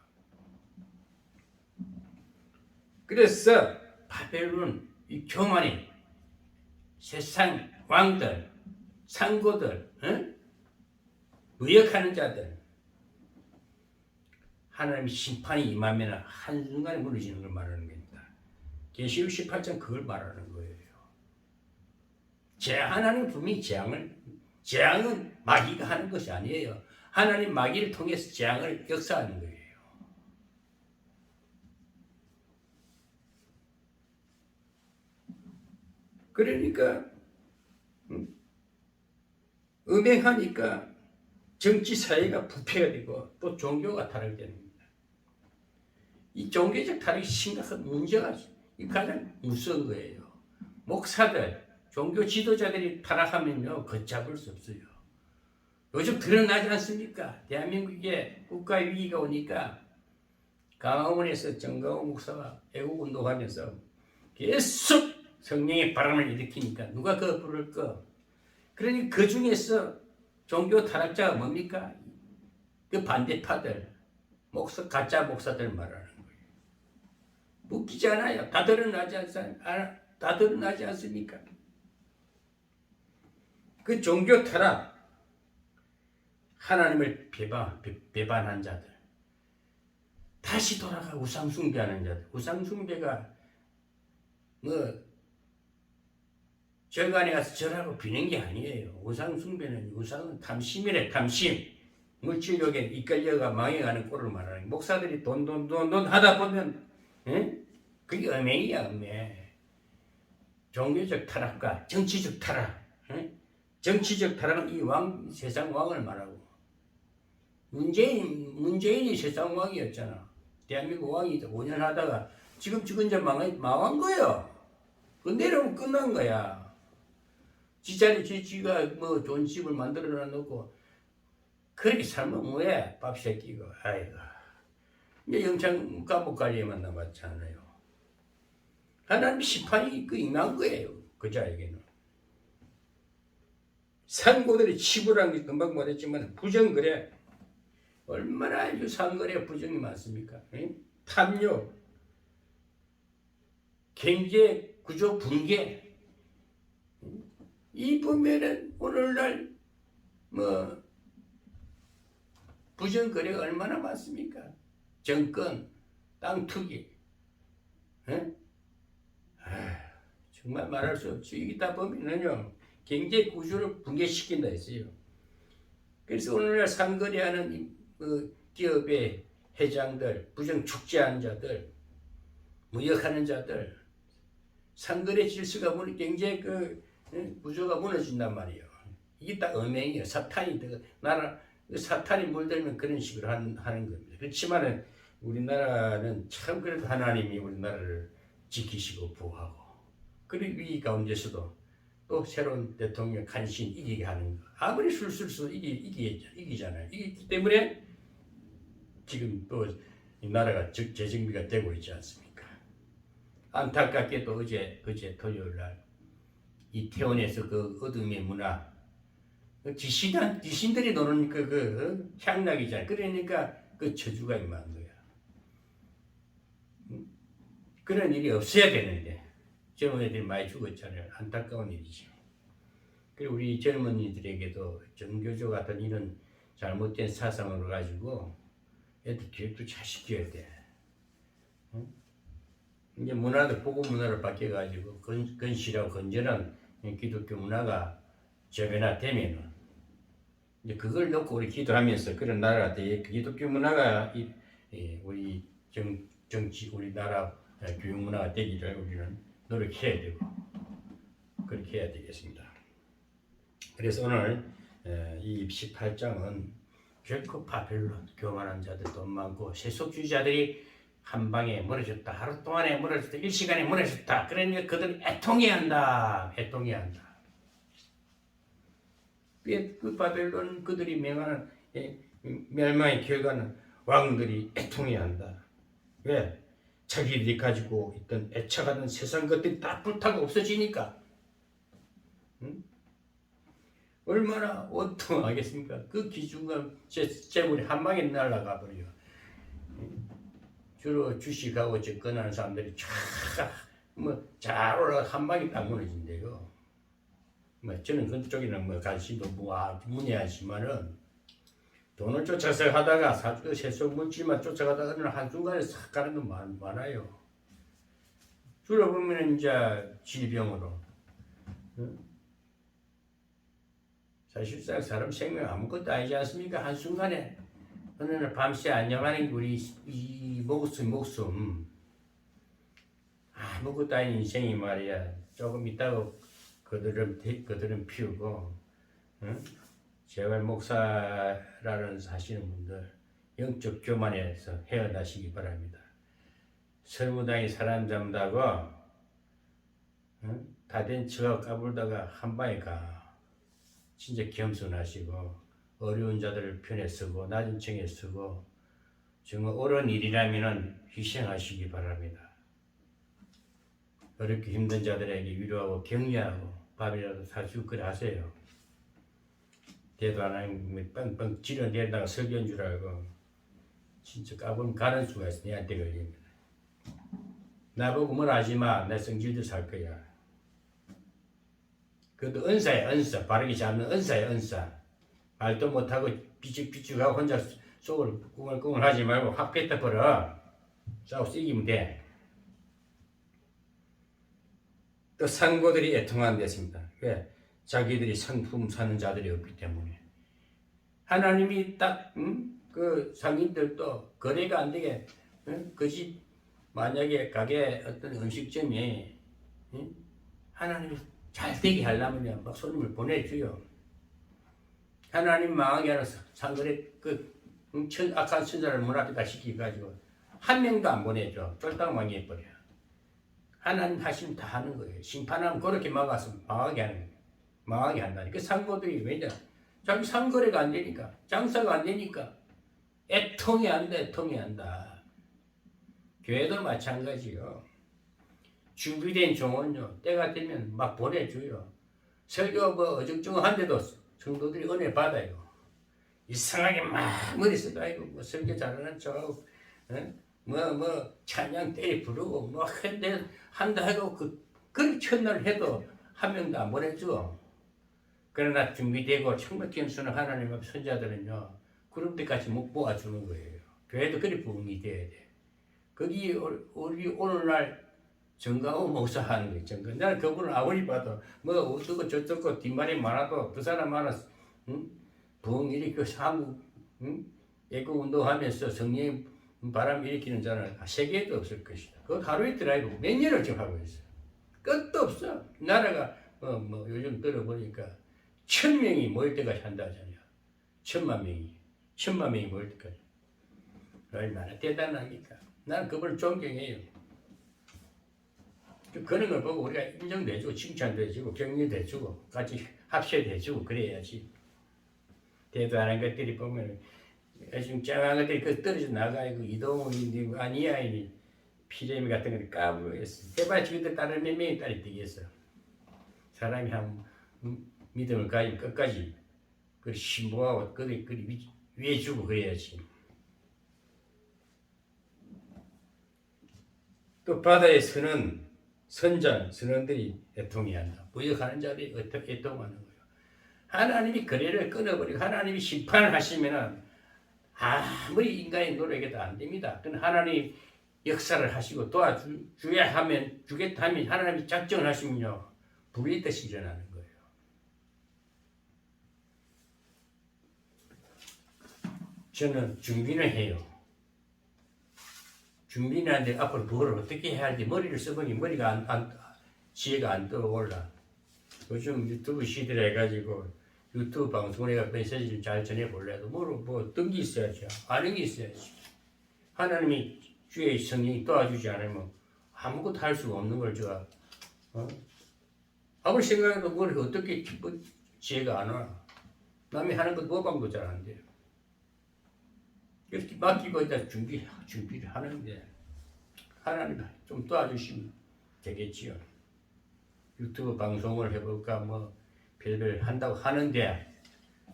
그래서 바벨론 이 교만이 세상 왕들 상고들 무역하는 자들 하나님의 심판이 임하면 한순간에 무너지는 걸 말하는 겁니다. 계시록 18장 그걸 말하는 거예요. 하나님 분명히 재앙은 마귀가 하는 것이 아니에요. 하나님 마귀를 통해서 재앙을 역사하는 거예요. 그러니까 음행하니까 정치 사회가 부패가 되고 또 종교가 타락되는 겁니다. 이 종교적 타락이 심각한 문제가 가장 무서운 거예요. 목사들, 종교 지도자들이 타락하면요 걷잡을 수 없어요. 요즘 드러나지 않습니까? 대한민국에 국가 위기가 오니까 강화문에서 정강호 목사가 애국운동하면서 계속 성령의 바람을 일으키니까 누가 그거 부를까? 그러니 그 중에서 종교 타락자가 뭡니까? 그 반대파들, 가짜 목사들 말하는 거예요. 웃기지 않아요? 다 드러나지 않습니까? 그 종교 타락, 하나님을 배반한 자들, 다시 돌아가 우상숭배하는 자들, 우상숭배가 절간에 가서 절하고 비는 게 아니에요. 우상숭배는 우상은 탐심이래. 탐심. 물질욕에 이끌려가 망해가는 꼴을 말하는 거예요. 목사들이 돈 하다 보면 그게 음행이야. 음행. 종교적 타락과 정치적 타락. 정치적 타락은 이 세상 왕을 말하고 문재인이 세상 왕이었잖아. 대한민국 왕이 5년 하다가 지금 이제 망한 거야. 그 내려오면 끝난 거야. 지가 좋은 집을 만들어 놓고 그렇게 살면 뭐해? 밥새끼고. 아이고. 이제 영창 감옥 갈 일만 남았잖아요. 하나님 심판이 임한 거예요. 그 자에게는. 상고들이 치부란 게 금방 말했지만 부정거래. 얼마나 아주 상거래 부정이 많습니까? 탐욕, 경제 구조 붕괴. 이 보면은 오늘날 부정거래가 얼마나 많습니까? 정권, 땅 투기. 정말 말할 수 없죠. 이기다 보면은요 경제 구조를 붕괴시킨다 했어요. 그래서 오늘날 상거래하는 기업의 회장들, 부정 축제하는 자들, 무역하는 자들, 상거래 질서가 경제 구조가 무너진단 말이에요. 이게 딱 음행이에요. 사탄이 물들면 그런 식으로 하는 겁니다. 그렇지만은 우리나라는 참 그래도 하나님이 우리나라를 지키시고 보호하고 그리고 이 가운데서도 또 새로운 대통령 간신 이기게 하는 거. 아무리 술술수 이기잖아요. 이기기 때문에 지금 또 이 나라가 재정비가 되고 있지 않습니까? 안타깝게도 어제 토요일 날 이태원에서 그 어둠의 문화 귀신들이 노는 그 향락이잖아요. 그러니까 그 저주가 임한 거야. 그런 일이 없어야 되는데 젊은 애들이 많이 죽었잖아요. 안타까운 일이죠. 그리고 우리 젊은이들에게도 정교조 같은 이런 잘못된 사상을 가지고 애들 교육도 잘 시켜야 돼. 이제 문화도 보고 문화로 바뀌어가지고 건실하고 건전한 기독교 문화가 저변화되면은 이제 그걸 놓고 우리 기도하면서 그런 나라가 돼. 기독교 문화가 우리 정치 우리나라 교육 문화가 되기를 우리는 노력해야 되고 그렇게 해야 되겠습니다. 그래서 오늘 이 18장은 결코 바벨론 교만한 자들 돈 많고 세속주의자들이 한 방에 무너졌다. 하루 동안에 무너졌다. 일시간에 무너졌다. 그러니까 그들 애통해야 한다. 애통해야 한다. 그 바벨론 그들이 맹하는 멸망의 결과는 왕들이 애통해야 한다. 왜? 자기들이 가지고 있던 애착하던 세상 것들이 다 불타고 없어지니까. 응? 얼마나 원통하겠습니까? 그 기중한 재물이 한 방에 날아가 버려. 주로 주식하고 접근하는 사람들이 잘 올라가 한 방에 딱 무너진대요. 저는 그쪽에는 관심도 문의하지만은 돈을 쫓아서 하다가 세속 물질만 쫓아가다가 어느 한순간에 싹 가는 건 많아요. 주로 보면은 이제 질병으로. 사실상 사람 생명 아무것도 아니지 않습니까? 한순간에 어느 날 밤새 안녕하는 우리 이 목숨 아무것도 아닌 인생이 말이야. 조금 있다가 그들은 피우고, 응? 제발 목사라는 사시는 분들 영적 교만에서 헤어나시기 바랍니다. 설무당이 사람 잡는다고, 응? 다 된 척하고 까불다가 한 방에 가. 진짜 겸손하시고 어려운 자들을 편에 쓰고 낮은 층에 쓰고 정말 옳은 일이라면 희생하시기 바랍니다. 어렵게 힘든 자들에게 위로하고 격려하고 밥이라도 사주고 그래 하세요. 대도 안 하면 뻥뻥 찌르내다가 설교인 줄 알고 진짜 까불면 가는 수가 있어. 내한테 걸립니다. 나보고 뭘 하지마. 내 성질도 살 거야. 그것도 은사야 은사. 바르게 잡는 은사야 은사. 말도 못하고 삐죽삐죽하고 혼자 속을 꿍얼꿍얼 하지 말고 확 뱉어버려. 싸우고 이기면 돼. 또 상고들이 애통한 데있습니다. 왜? 자기들이 상품 사는 자들이 없기 때문에. 하나님이 딱 그 상인들도 거래가 안 되게 그 집 만약에 가게 어떤 음식점에 하나님이 잘 되게 하려면 막 손님을 보내줘요. 하나님 망하게 하는 상거래 악한 천사를 문 앞에다 시키가지고 한 명도 안 보내줘. 쫄딱 망해버려. 하나님 하시면 다 하는 거예요. 심판하면 그렇게 막아서 망하게 하는 거예요. 망하게 한다니. 그 상고들이 왜냐? 자기 상거래가 안 되니까, 장사가 안 되니까 애통이 한다, 애통이 한다. 교회도 마찬가지요. 준비된 종은요, 때가 되면 막 보내줘요. 설교 어정쩡한데도 성도들이 은혜 받아요. 이상하게 막 머리 쓰고 아이고 설교 잘하는 척하고 찬양 때리 부르고 한다 해도 그 첫날 해도 한 명도 안 보내줘. 그러나 준비되고 정말 겸손한 하나님 앞 선자들은요 그런 데까지 못 모아주는 거예요. 교회도 그리 부흥이 돼야 돼. 거기 우리 오늘날 정강호 목사 하는 거 있잖아. 나는 그분을 아무리 봐도 어쩌고 저쩌고 뒷말이 많아도 그 사람 하나 부흥 일으키고 한국 애국 운동하면서 성령 바람 일으키는 자는 세계에도 없을 것이다. 그거 하루 이틀 아니고 몇 년을 지금 하고 있어. 끝도 없어. 나라가 요즘 들어보니까 1000명이 모일 때까지 한다 하잖아요. 1000만 명이 모일 때까지. 얼마나 대단합니까? 나는 그분을 존경해요. 그런 걸 보고 우리가 인정도 해주고 칭찬도 해주고 격려도 해주고 같이 합세도 해주고 그래야지. 대도 안 한 것들이 보면 요즘 짱한 것들이 그 떨어져 나가고 이동이 아니야 피레미 같은 걸 까불겠어. 해봐야 지금도 다른 몇 명이 딸이 되겠어. 사람이 한 믿음을 가지면 끝까지 그 신부하고 그리 위해 주고 그래야지. 또 바다에서는 선원들이 애통해야 한다. 무역하는 자들이 어떻게 애통하는 거예요. 하나님이 거래를 끊어버리고 하나님이 심판을 하시면은 아무리 인간의 노력해도 안 됩니다. 그건 하나님 역사를 하시고 도와주야 하면 주겠다 하면 하나님이 작정을 하시면요 불의 뜻이 일어나는 거예요. 저는 준비는 해요. 준비는 하는데 앞으로 뭘 어떻게 해야 할지 머리를 써보니 머리가 지혜가 안 떠올라. 요즘 유튜브 시대라 해가지고 유튜브 방송을 해가 메시지를 잘 전해보려도 뭐 어떤 게 있어야지, 아는 게 있어야지. 하나님이 주의 성령이 도와주지 않으면 아무것도 할 수가 없는 걸 제가 아무리 생각해도 뭘 어떻게 뭐 지혜가 안 와. 남이 하는 것 모방도 잘 안 돼요. 이렇게 맡기고 일단 준비를 하는데 하나님 좀 도와주시면 되겠지요. 유튜브 방송을 해볼까 뭐 별별 한다고 하는데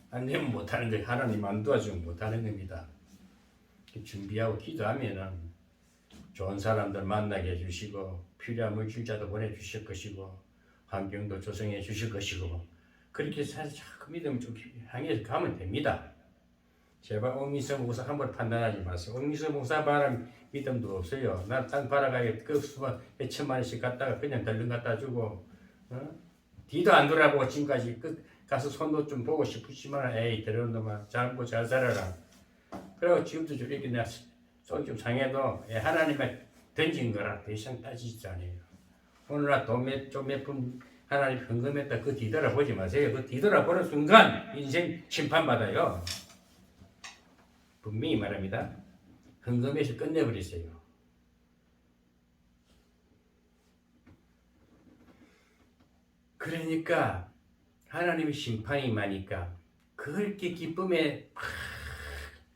안 되면 못하는 거 하나님 안 도와주면 못하는 겁니다. 준비하고 기도하면은 좋은 사람들 만나게 해주시고 필요한 물질자도 보내주실 것이고 환경도 조성해 주실 것이고 그렇게 해서 자꾸 믿음 좀 향해서 가면 됩니다. 제발 옥미서 목사 함부로 판단하지 마세요. 옥미서 목사 바람 믿음도 없어요. 나 땅 팔아가게 그 수만 몇천만 원씩 갖다가 그냥 덜렁 갖다 주고 뒤도 안 돌아보고 지금까지 가서 손도 좀 보고 싶으시면 에이 들어온 놈아 잘 먹고 잘 살아라. 그리고 지금도 저렇게 내가 속이 좀 상해도 하나님의 던진 거라 더 이상 따지지 않아요. 오늘날 돈몇푼 하나님 헌금했다 그 뒤돌아보지 마세요. 그 뒤돌아보는 순간 인생 심판받아요. 분명히 말합니다. 헌금에서 끝내버리세요. 그러니까 하나님의 심판이 임하니까 그렇게 기쁨에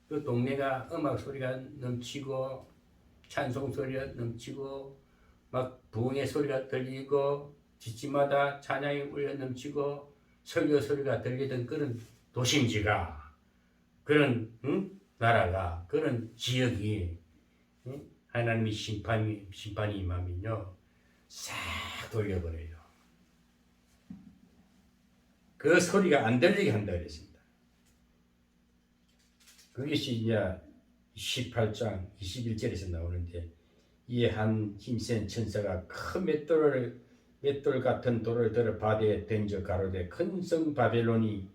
그 동네가 음악 소리가 넘치고 찬송 소리가 넘치고 막 부흥의 소리가 들리고 집집마다 찬양이 울려 넘치고 설교 소리가 들리던 그런 도심지가 그런 나라가 그런 지역이 하나님의 심판이 임하면요 싹 돌려버려요. 그 소리가 안 들리게 한다 그랬습니다. 그것이 이제 18장 21절에서 나오는데 이에 한 힘센 천사가 큰 맷돌 같은 돌을 들어 바다에 던져 가로되 큰 성 바벨론이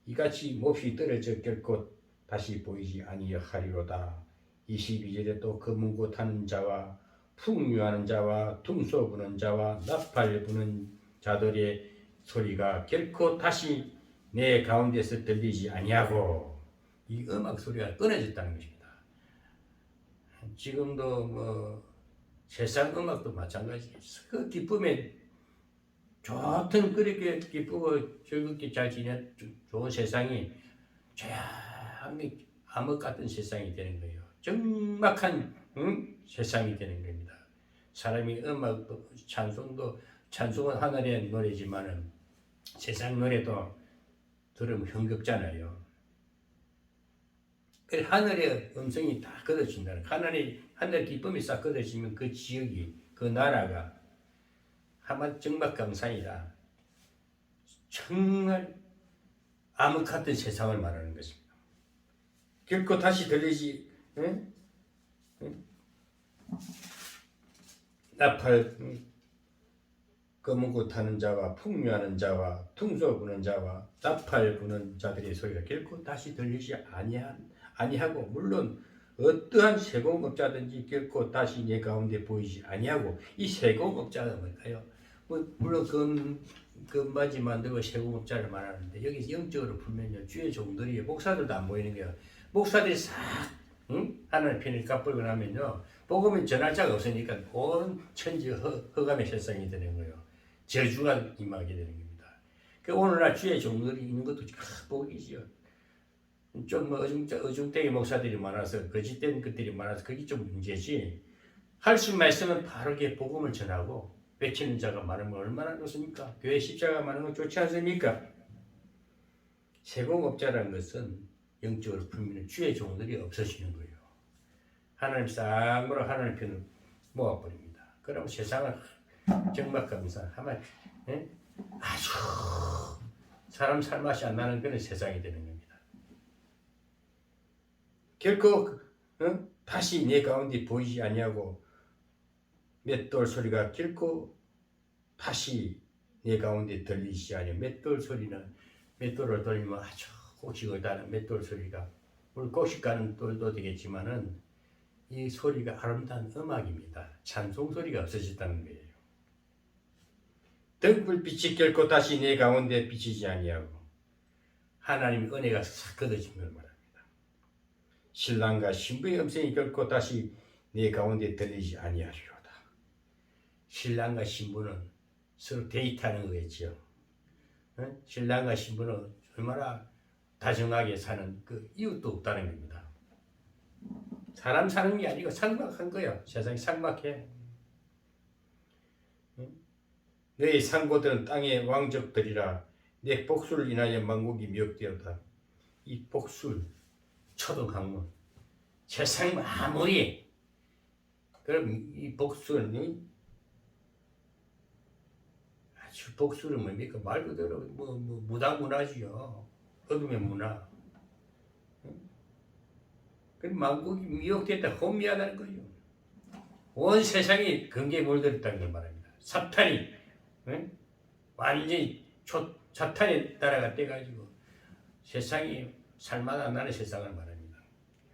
이같이 몹시 떨어져 결코 다시 보이지 아니하리로다. 22절에 또 검은고 타는 자와 풍류하는 자와 퉁소 부는 자와 나팔 부는 자들의 소리가 결코 다시 내 가운데서 들리지 아니하고 이 음악 소리가 끊어졌다는 것입니다. 지금도 뭐 세상 음악도 마찬가지예요. 그 기쁨에 좋든 그렇게 기쁘고 즐겁게 잘 지낸 좋은 세상이 조용히 암흑 같은 세상이 되는 거예요. 적막한 세상이 되는 겁니다. 사람이 음악도 찬송은 하늘의 노래지만은 세상 노래도 들으면 흥겹잖아요. 하늘의 음성이 다 끊어진다는 하늘 기쁨이 싹 끊어지면 그 지역이 그 나라가 하만 정막강산이라 정말 암흑 같은 세상을 말하는 것입니다. 결코 다시 들리지 나팔 검은고 타는 자와 풍류하는 자와 퉁소 부는 자와 나팔 부는 자들의 소리가 결코 다시 들리지 아니하고 물론 어떠한 세공업자든지 결코 다시 내 가운데 보이지 아니하고 이 세공업자가 뭘까요? 물론 금바지 만들고 세공업자를 말하는데 여기서 영적으로 풀면요 주의 종들이 목사들도 안 보이는 거예요. 목사들이 싹 하나님 편을 까불고 나면요 복음은 전할 자가 없으니까 온 천지 허감의 세상이 되는 거예요. 저주가 임하게 되는 겁니다. 그 오늘날 주의 종들이 있는 것도 복이지요. 좀 어중대기 목사들이 많아서 거짓된 것들이 많아서 그게 좀 문제지. 할 수 말씀은 바르게 복음을 전하고 외치는 자가 많으면 얼마나 좋습니까? 교회 십자가 많은 건 좋지 않습니까? 세공업자라는 것은 영적으로 풀면 주의 종들이 없어지는 거예요. 하나님 쌍으로 하나님 편을 모아버립니다. 그러면 세상을 정막감사 하면 아주 사람 살맛이 안 나는 그런 세상이 되는 겁니다. 결코 다시 내 가운데 보이지 아니하고 맷돌 소리가 결코 다시 내 가운데 들리지 아니하고 맷돌 소리는 맷돌을 돌리면 아주 곡식을 맷돌 소리가 물론 곡식 가는 돌도 되겠지만은 이 소리가 아름다운 음악입니다. 찬송 소리가 없어졌다는 거예요. 등불빛이 결코 다시 내 가운데 비치지 아니하고 하나님의 은혜가 싹 걷어진 걸 말합니다. 신랑과 신부의 음성이 결코 다시 내 가운데 들리지 아니하리로다. 신랑과 신부는 서로 데이트하는 거겠지요. 신랑과 신부는 얼마나 다정하게 사는 그 이유도 없다는 겁니다. 사람 사는 게 아니고 삭막한 거예요. 세상이 삭막해. 너의 상고들은 땅의 왕족들이라. 내 복수를 인하여 만국이 미혹되었다. 이 복술, 초등학문, 세상 아무리 그럼 이 복수는 아주 복수는 뭡니까? 말 그대로 무당문화지요. 어둠의 문화. 그럼 만국이 미혹됐다, 혼미하다는 거예요. 온 세상이 금계에 몰들었다는 걸 말합니다. 사탄이 완전히 사탄에 따라가 떼가지고 세상이 살맛 안 나는 세상을 말합니다.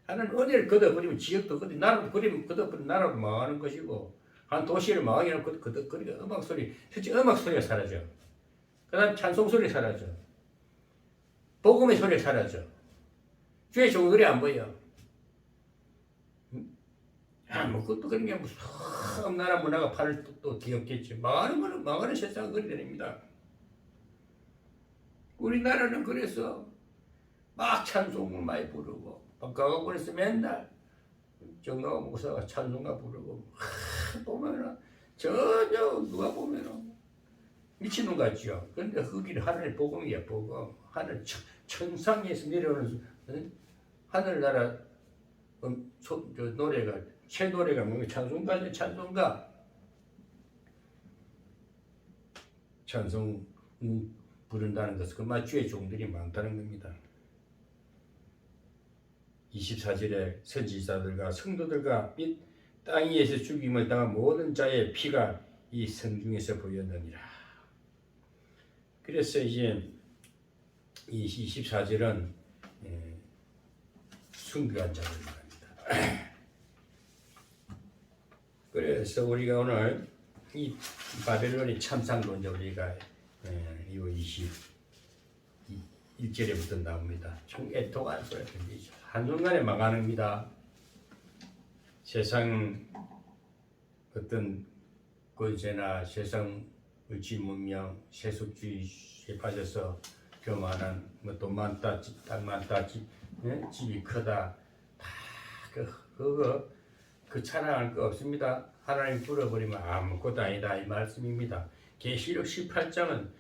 하나는 어디를 걷어버리면 지역도 걷어, 나라도 버리면 걷어버리면 나라도 망하는 것이고, 한 도시를 망하게 하면 걷어버리니까 음악 소리, 실제 음악 소리가 사라져. 그 다음 찬송 소리 사라져. 복음의 소리가 사라져. 주의 종들이 안 보여. 아무것도 그런 게 무슨 나라 문화가 팔을 또 뒤엎겠지. 망하는 세상은 그리 됩니다. 우리나라는 그래서 막 찬송을 많이 부르고, 박가가본에서 맨날 정가가 목사가 찬송가 부르고, 보면은 전혀 누가 보면은 미친놈 같죠. 그런데 거기는 하늘의 복음이야, 복음. 하늘 천상에서 내려오는 하늘나라 노래가, 새 노래가 뭐냐, 찬송가죠, 찬송가. 찬송 부른다는 것은 그만 주의 종들이 많다는 겁니다. 24절에 선지자들과 성도들과 및 땅 위에서 죽임을 당한 모든 자의 피가 이 성중에서 보였느니라. 그래서 이제 이 24절은 순교한 자들 말합니다. 그래서 우리가 오늘 이 바벨론의 참상론자 우리가 이 21절에부터 나옵니다. 총 애통한 소리가 들리죠. 한순간에 망하는입니다. 세상 어떤 권세나 세상 의지 문명, 세속주의에 빠져서 교만한 돈 많다, 땅 많다, 집이 크다, 다 그 찬양할 거 없습니다. 하나님 불어버리면 아무것도 아니다 이 말씀입니다. 계시록 18장은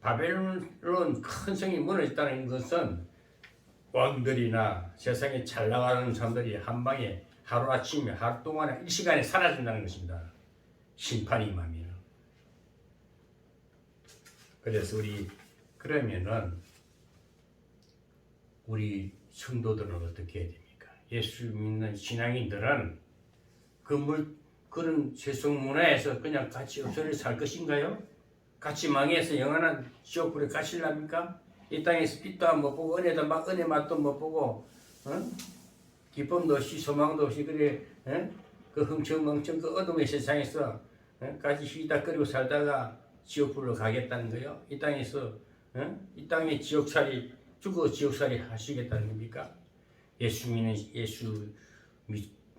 바벨론 큰 성이 무너졌다는 것은 왕들이나 세상에 잘 나가는 사람들이 한 방에 하루아침에 하루 동안에 일시간에 사라진다는 것입니다. 심판이 임하면. 그래서 그러면은 우리 성도들은 어떻게 해야 됩니까? 예수 믿는 신앙인들은 그런 세속 문화에서 그냥 같이 없어져 살 것인가요? 같이 망해서 영원한 지옥불에 가실랍니까? 이 땅에서 빛도 못 보고 은혜 맛도 못 보고 기쁨도 없이 소망도 없이 그래 그 흥청망청 그 어둠의 세상에서 같이 휘닥거리고 살다가 지옥불로 가겠다는 거요? 이 땅에서 이 땅의 지옥살이 죽어 지옥살이 하시겠다는 겁니까? 예수 믿는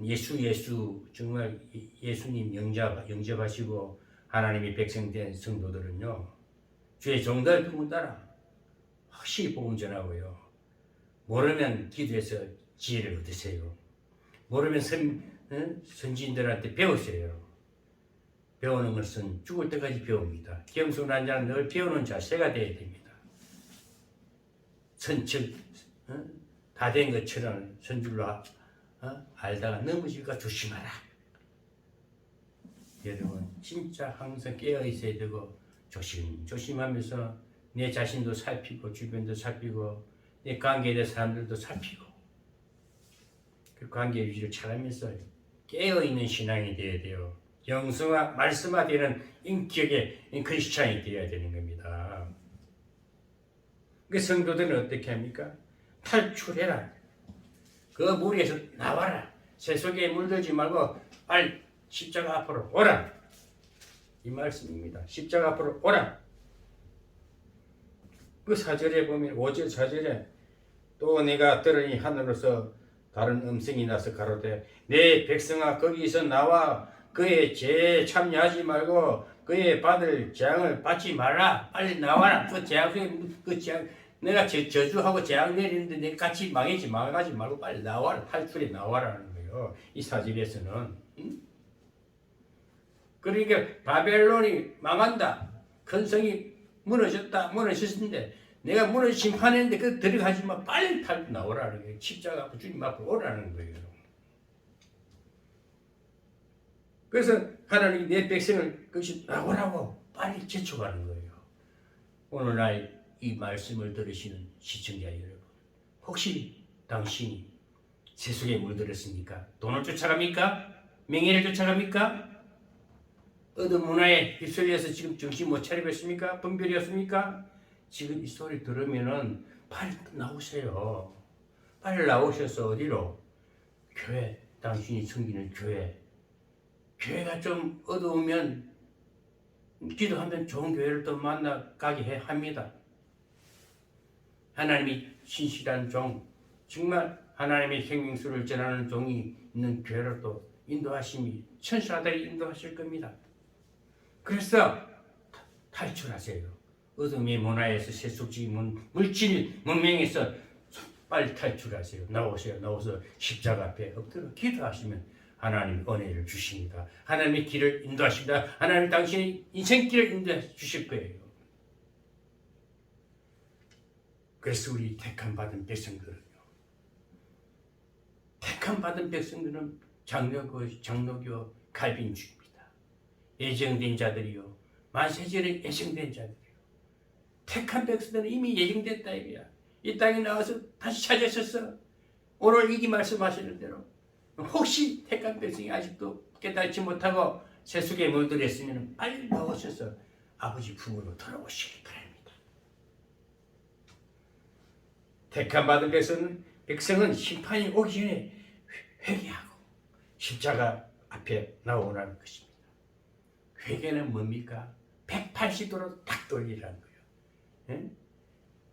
예수 정말 예수님 영접하시고 하나님의 백성된 성도들은요, 주의 종들 더군다나 확실히 복음 전하고요. 모르면 기도해서 지혜를 얻으세요. 모르면 선지인들한테 배우세요. 배우는 것은 죽을 때까지 배웁니다. 겸손한 자는 늘 배우는 자세가 되어야 됩니다. 선척 다 된 것처럼 선줄로 알다가 넘어질까 조심하라. 여러분 진짜 항상 깨어 있어야 되고 조심하면서 내 자신도 살피고 주변도 살피고 내 관계에 대한 사람들도 살피고 그 관계 유지를 잘하면서 깨어 있는 신앙이 되어야 돼요. 영성화 말씀화되는 인격의 크리스찬이 되어야 되는 겁니다. 그 성도들은 어떻게 합니까? 탈출해라. 그 무리에서 나와라. 세속에 물들지 말고 빨리 십자가 앞으로 오라. 이 말씀입니다. 십자가 앞으로 오라. 그 4절에 보면 5절 4절에 또 내가 들으니 하늘로서 다른 음성이 나서 가로되 내 백성아 거기서 나와 그의 죄에 참여하지 말고 그의 받을 재앙을 받지 말라. 빨리 나와라. 그 재앙 그 재앙 내가 저주하고 재앙 내리는데 내가 같이 망하지 말고 빨리 나와라. 탈출해 나와라는 거예요. 이 4절에서는 그러니까 바벨론이 망한다. 큰 성이 무너졌는데 내가 무너져 심판했는데 그 들어가지 마. 빨리 탈 나오라는 거예요. 십자가 앞에 주님 앞으로 오라는 거예요. 그래서 하나님이 내 백성을 그것이 나오라고 빨리 제촉하는 거예요. 오늘날 이 말씀을 들으시는 시청자 여러분, 혹시 당신이 세속에 물들었습니까? 돈을 쫓아갑니까? 명예를 쫓아갑니까? 어떤 문화에 휩쓸려서 지금 정신 못 차리고 있습니까? 분별이었습니까? 지금 이 소리 들으면은 빨리 나오세요. 빨리 나오셔서 어디로? 교회, 당신이 섬기는 교회. 교회가 좀 어두우면 기도하면 좋은 교회를 또 만나가게 합니다. 하나님이 신실한 종, 정말 하나님의 생명수를 전하는 종이 있는 교회로 또 인도하심이 천사들이 인도하실 겁니다. 그래서 탈출하세요. 어둠의 문화에서 세속적인 물질 문명에서 빨리 탈출하세요. 나오서 십자가 앞에 엎드려 기도하시면 하나님 은혜를 주십니다. 하나님의 길을 인도하십니다. 하나님 당신의 인생길을 인도해 주실 거예요. 그래서 우리 택함 받은 백성들은요. 택함 받은 백성들은 장로교 칼빈주의입니다. 예정된 자들이요. 만세절에 예정된 자들이요. 택한 백성들은 이미 예정됐다 이거야. 이 땅에 나와서 다시 찾으셨어. 오늘 이기 말씀하시는 대로 혹시 택한 백성이 아직도 깨닫지 못하고 세속에 물들었으면 빨리 나오셔서 아버지 품으로 돌아오시기 바랍니다. 택한 받은 백성은 심판이 오기 전에 회개하고 십자가 앞에 나오라는 것입니다. 회개는 뭡니까? 180도로 딱 돌리라는 거예요. 예?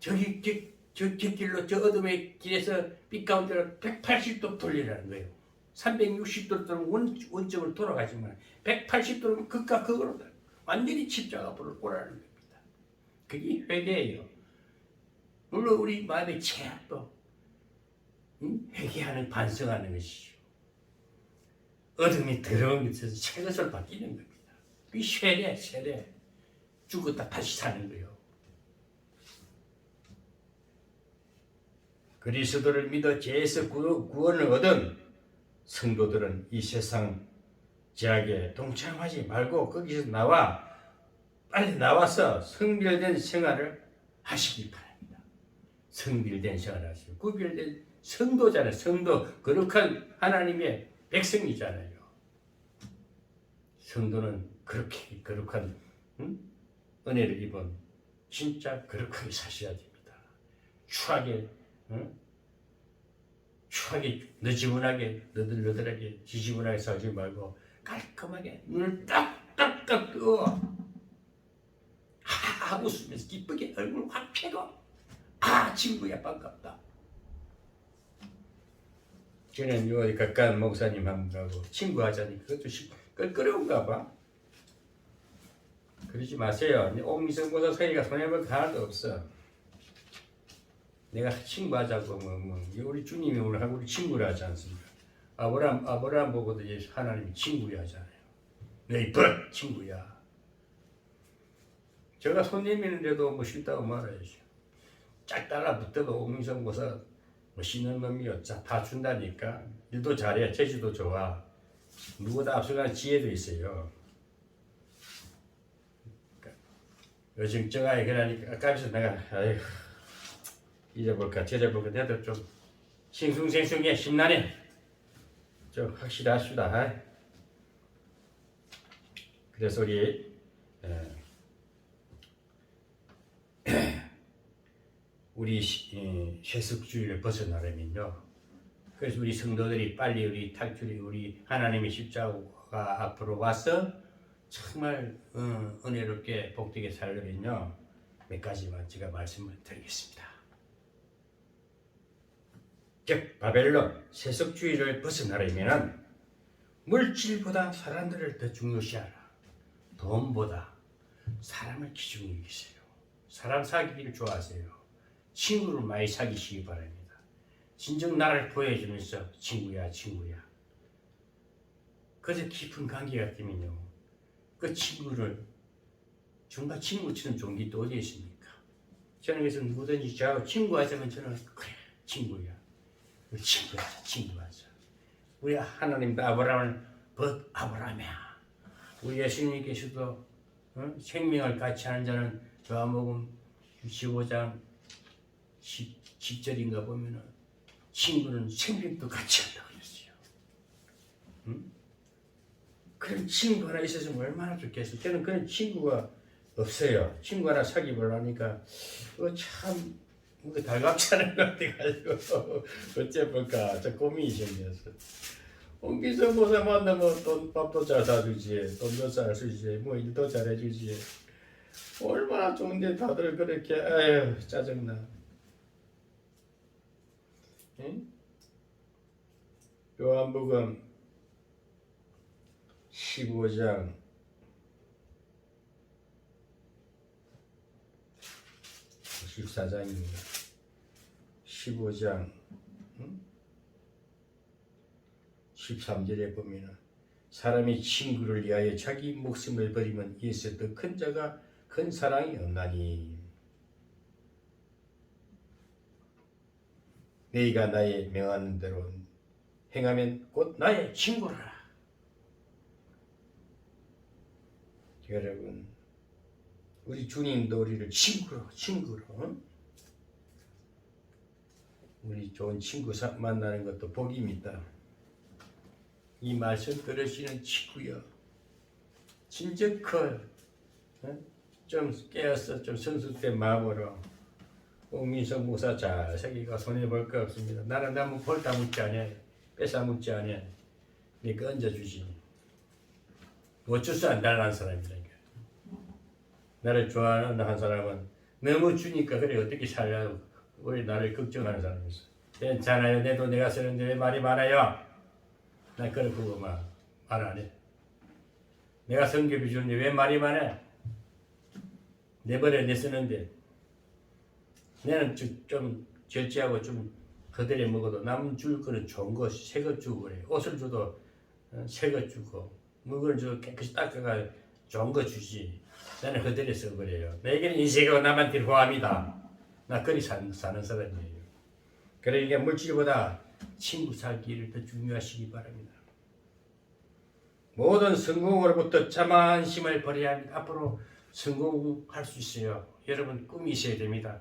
저 길로 저 어둠의 길에서 빛 가운데로 180도 돌리라는 거예요. 360도로 원점으로 돌아가지만 180도로 극과 극으로 완전히 십자가 앞으로 오라는 겁니다. 그게 회개예요. 물론 우리 마음의 죄악도 회개하는 반성하는 것이죠. 어둠이 들어온 것에서 새 것을 바뀌는 겁니다. 이 세례 죽었다 다시 사는 거예요. 그리스도를 믿어 죄에서 구원을 얻은 성도들은 이 세상 죄악에 동참하지 말고 거기서 빨리 나와서 성별된 생활을 하시기 바랍니다. 성별된 생활을 하시고 구별된 성도잖아요. 성도 거룩한 하나님의 백성이잖아요. 성도는 그렇게 거룩한 은혜를 입은 진짜 거룩하게 사셔야 됩니다. 추하게 너지분하게 너들너들하게 지지분하게 살지 말고 깔끔하게 눈을 딱딱딱 뜨어 웃으면서 기쁘게 얼굴 확 펴고 친구야 반갑다. 저는 요 가까운 목사님 한 분하고 친구하자니 그것도 껄끄러운가 봐. 그러지 마세요. 옥미성보다 서희가 손해볼 거 하나도 없어. 내가 친구하자고 우리 주님이 오늘 우리 친구를 하지 않습니까? 아브라함 보고도 하나님이 친구야 하잖아요. 너희 친구야. 제가 손 내미는데도 싫다고 말해야죠. 짝 달라붙어도 옥미성보다 멋있는 놈이요. 다 준다니까. 일도 잘해. 재주도 좋아. 누구보다 앞서가는 지혜도 있어요. 요즘 정아이 그러니까 아까부터 내가 잊어볼까 저져볼까 내도 좀 싱숭생숭해 심란해. 좀 확실합시다. 그래서 우리 세속주의를 벗어나려면요. 그래서 우리 성도들이 빨리 우리 하나님의 십자가 앞으로 와서 정말 은혜롭게 복되게 살려면요. 몇 가지만 제가 말씀을 드리겠습니다. 즉 바벨론 세속주의를 벗어나려면 물질보다 사람들을 더 중요시하라. 돈보다 사람을 기준으로 여기세요. 사람 사귀기를 좋아하세요. 친구를 많이 사귀시기 바랍니다. 진정 나를 보여주면서 친구야 친구야. 그래서 깊은 관계가 되면요. 그 친구를 정말 친구처럼 좋은 게 또 어디 있습니까? 저는 그래서 누구든지 저하고 친구하자면 저는 그래 친구야. 우리 친구하자 친구하자. 우리 하나님도 아브라함을 벗 아브라함이야. 우리 예수님께서도 생명을 같이 하는 자는 요한복음 15장 10절인가 보면은 친구는 생명도 같이 한다고 그랬어요. 그런 친구 하나 있었으면 얼마나 좋겠어요. 저는 그런 친구가 없어요. 친구 하나 사귀보려 하니까 참 달갑지 않은 것 같아가지고 어째볼까 저 고민이 생겼어. 홍기성 모사 만나면 밥도 잘 사주지, 돈도 잘 쓰지, 뭐 일도 잘해주지. 얼마나 좋은데 다들 그렇게 아유 짜증나. 응? 요한복음 15장 14장입니다. 15장 13절에 보면 사람이 친구를 위하여 자기 목숨을 버리면 이에서 더 큰 자가 큰 사랑이 없나니 너희가 나의 명하는 대로 행하면 곧 나의 친구라. 여러분 우리 주님도 우리를 친구로 우리 좋은 친구 만나는 것도 복입니다. 이 말씀 들으시는 친구여 진정 좀 깨어서 좀 성숙된 마음으로 홍민석 목사 잘 새기가 손해볼 거 없습니다. 나는 나무 폴다 묻지 않아 뺏어 묻지 않아 네가 얹어주지. 어쩔 수 안 달라는 사람이라니까. 나를 좋아하는 한 사람은 너무 주니까 그래 어떻게 살려고 왜 나를 걱정하는 사람이 있어. 괜찮아요. 내 돈 내가 쓰는데 왜 말이 많아요. 나 그걸 보고 말 안 해. 내가 성교비 주는데 왜 말이 많아. 내버려 내 쓰는데 내는 좀 절제하고 좀 거들여 먹어도 남 줄 거는 좋은 거 새 거 주고 그래. 옷을 줘도 새 거 주고 물건을 줘도 깨끗이 닦아가 좋은 거 주지. 나는 거들여 써버려요. 내게는 인생이고 남한테 호합니다. 나 그리 사는 사람이에요. 그러니까 물질보다 친구 살기를 더 중요하시기 바랍니다. 모든 성공으로부터 자만심을 버려야 합니다. 앞으로 성공할 수 있어요. 여러분 꿈이 있어야 됩니다.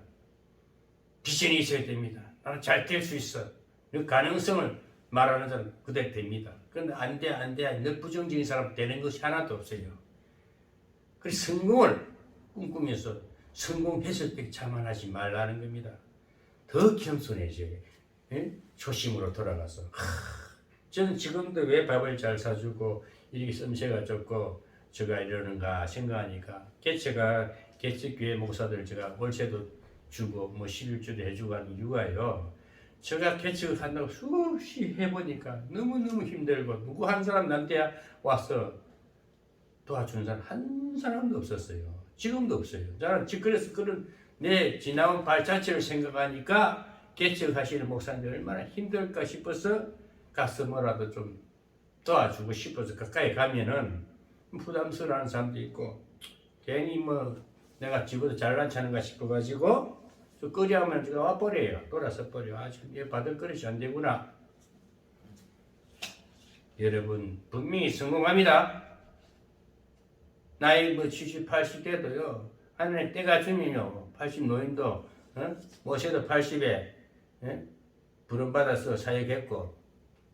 비전이 있어야 됩니다. 나는 잘 될 수 있어. 그 가능성을 말하는 사람 그대로 됩니다. 그런데 안 돼. 너 부정적인 사람 되는 것이 하나도 없어요. 그래서 성공을 꿈꾸면서 성공했을 때 자만하지 말라는 겁니다. 더 겸손해져요. 예? 초심으로 돌아가서 저는 지금도 왜 밥을 잘 사주고 이렇게 씀새가 좋고 제가 이러는가 생각하니까 개척교회 목사들 제가 월세도 주고 뭐 11주도 해주고 하는 이유가요. 제가 개척을 한다고 수없이 해보니까 너무너무 힘들고 누구 한 사람 나한테 와서 도와주는 사람 한 사람도 없었어요. 지금도 없어요. 저는 그래서 그런 내 지나온 발자취를 생각하니까 개척하시는 목사님들 얼마나 힘들까 싶어서 가서 뭐라도 좀 도와주고 싶어서 가까이 가면은 부담스러워하는 사람도 있고 괜히 뭐 내가 집어도 잘난 차는가 싶어가지고 저 꺼리하면 제가 와버려요. 돌아서 버려. 지금 얘 받을 그릇이 안 되구나. 여러분 분명히 성공합니다. 나이 뭐 70, 80 돼도요. 하나님 때가 주면요. 80 노인도 모셔도 80에 부름받아서 사역했고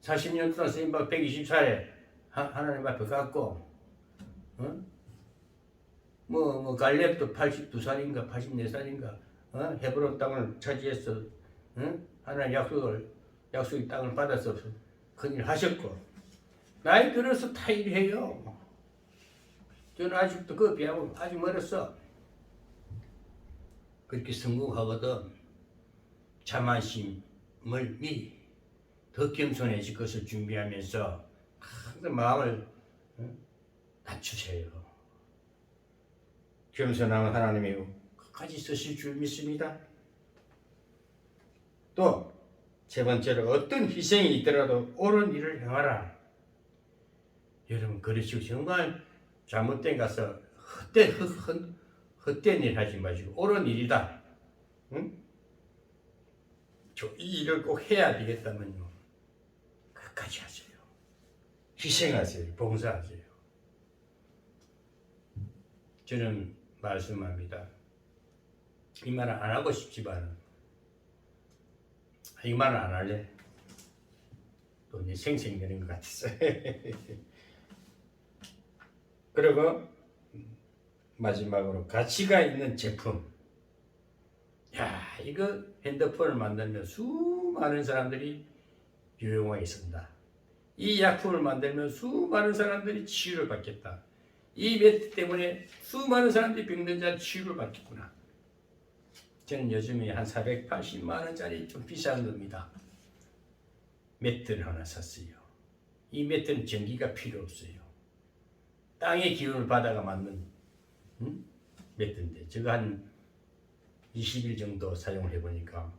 40년 동안 쓰임받고 120살에 하나님 앞에 갔고 뭐 갈렙도 82살인가 84살인가 헤브론 땅을 차지해서 하나님 약속의 땅을 받아서 큰일 하셨고 나이 들어서 다 일해요. 저는 아직도 그 비하고 아직 멀었어. 그렇게 성공하거든 자만심을 더 겸손해질 것을 준비하면서 항상 마음을 낮추세요. 겸손한 하나님이 끝까지 쓰실 줄 믿습니다. 또 세 번째로 어떤 희생이 있더라도 옳은 일을 행하라. 여러분 그러시고 정말 잘못된 가서 헛된 일 하지 마시고 옳은 일이다. 응? 이 일을 꼭 해야 되겠다면요. 끝까지 하세요. 희생하세요. 봉사하세요. 저는 말씀합니다. 이 말을 안 하고 싶지만 이 말을 안 할래. 또 이제 생생되는 것 같았어요. 그리고 마지막으로 가치가 있는 제품. 야, 이거 핸드폰을 만들면 수많은 사람들이 유용하게 쓴다. 이 약품을 만들면 수많은 사람들이 치유를 받겠다. 이 매트 때문에 수많은 사람들이 병든 치유를 받겠구나. 저는 요즘에 한 480만 원짜리 좀 비싼 겁니다. 매트를 하나 샀어요. 이 매트는 전기가 필요 없어요. 땅의 기운을 받아가 만든 매트인데 제가 한 20일 정도 사용을 해보니까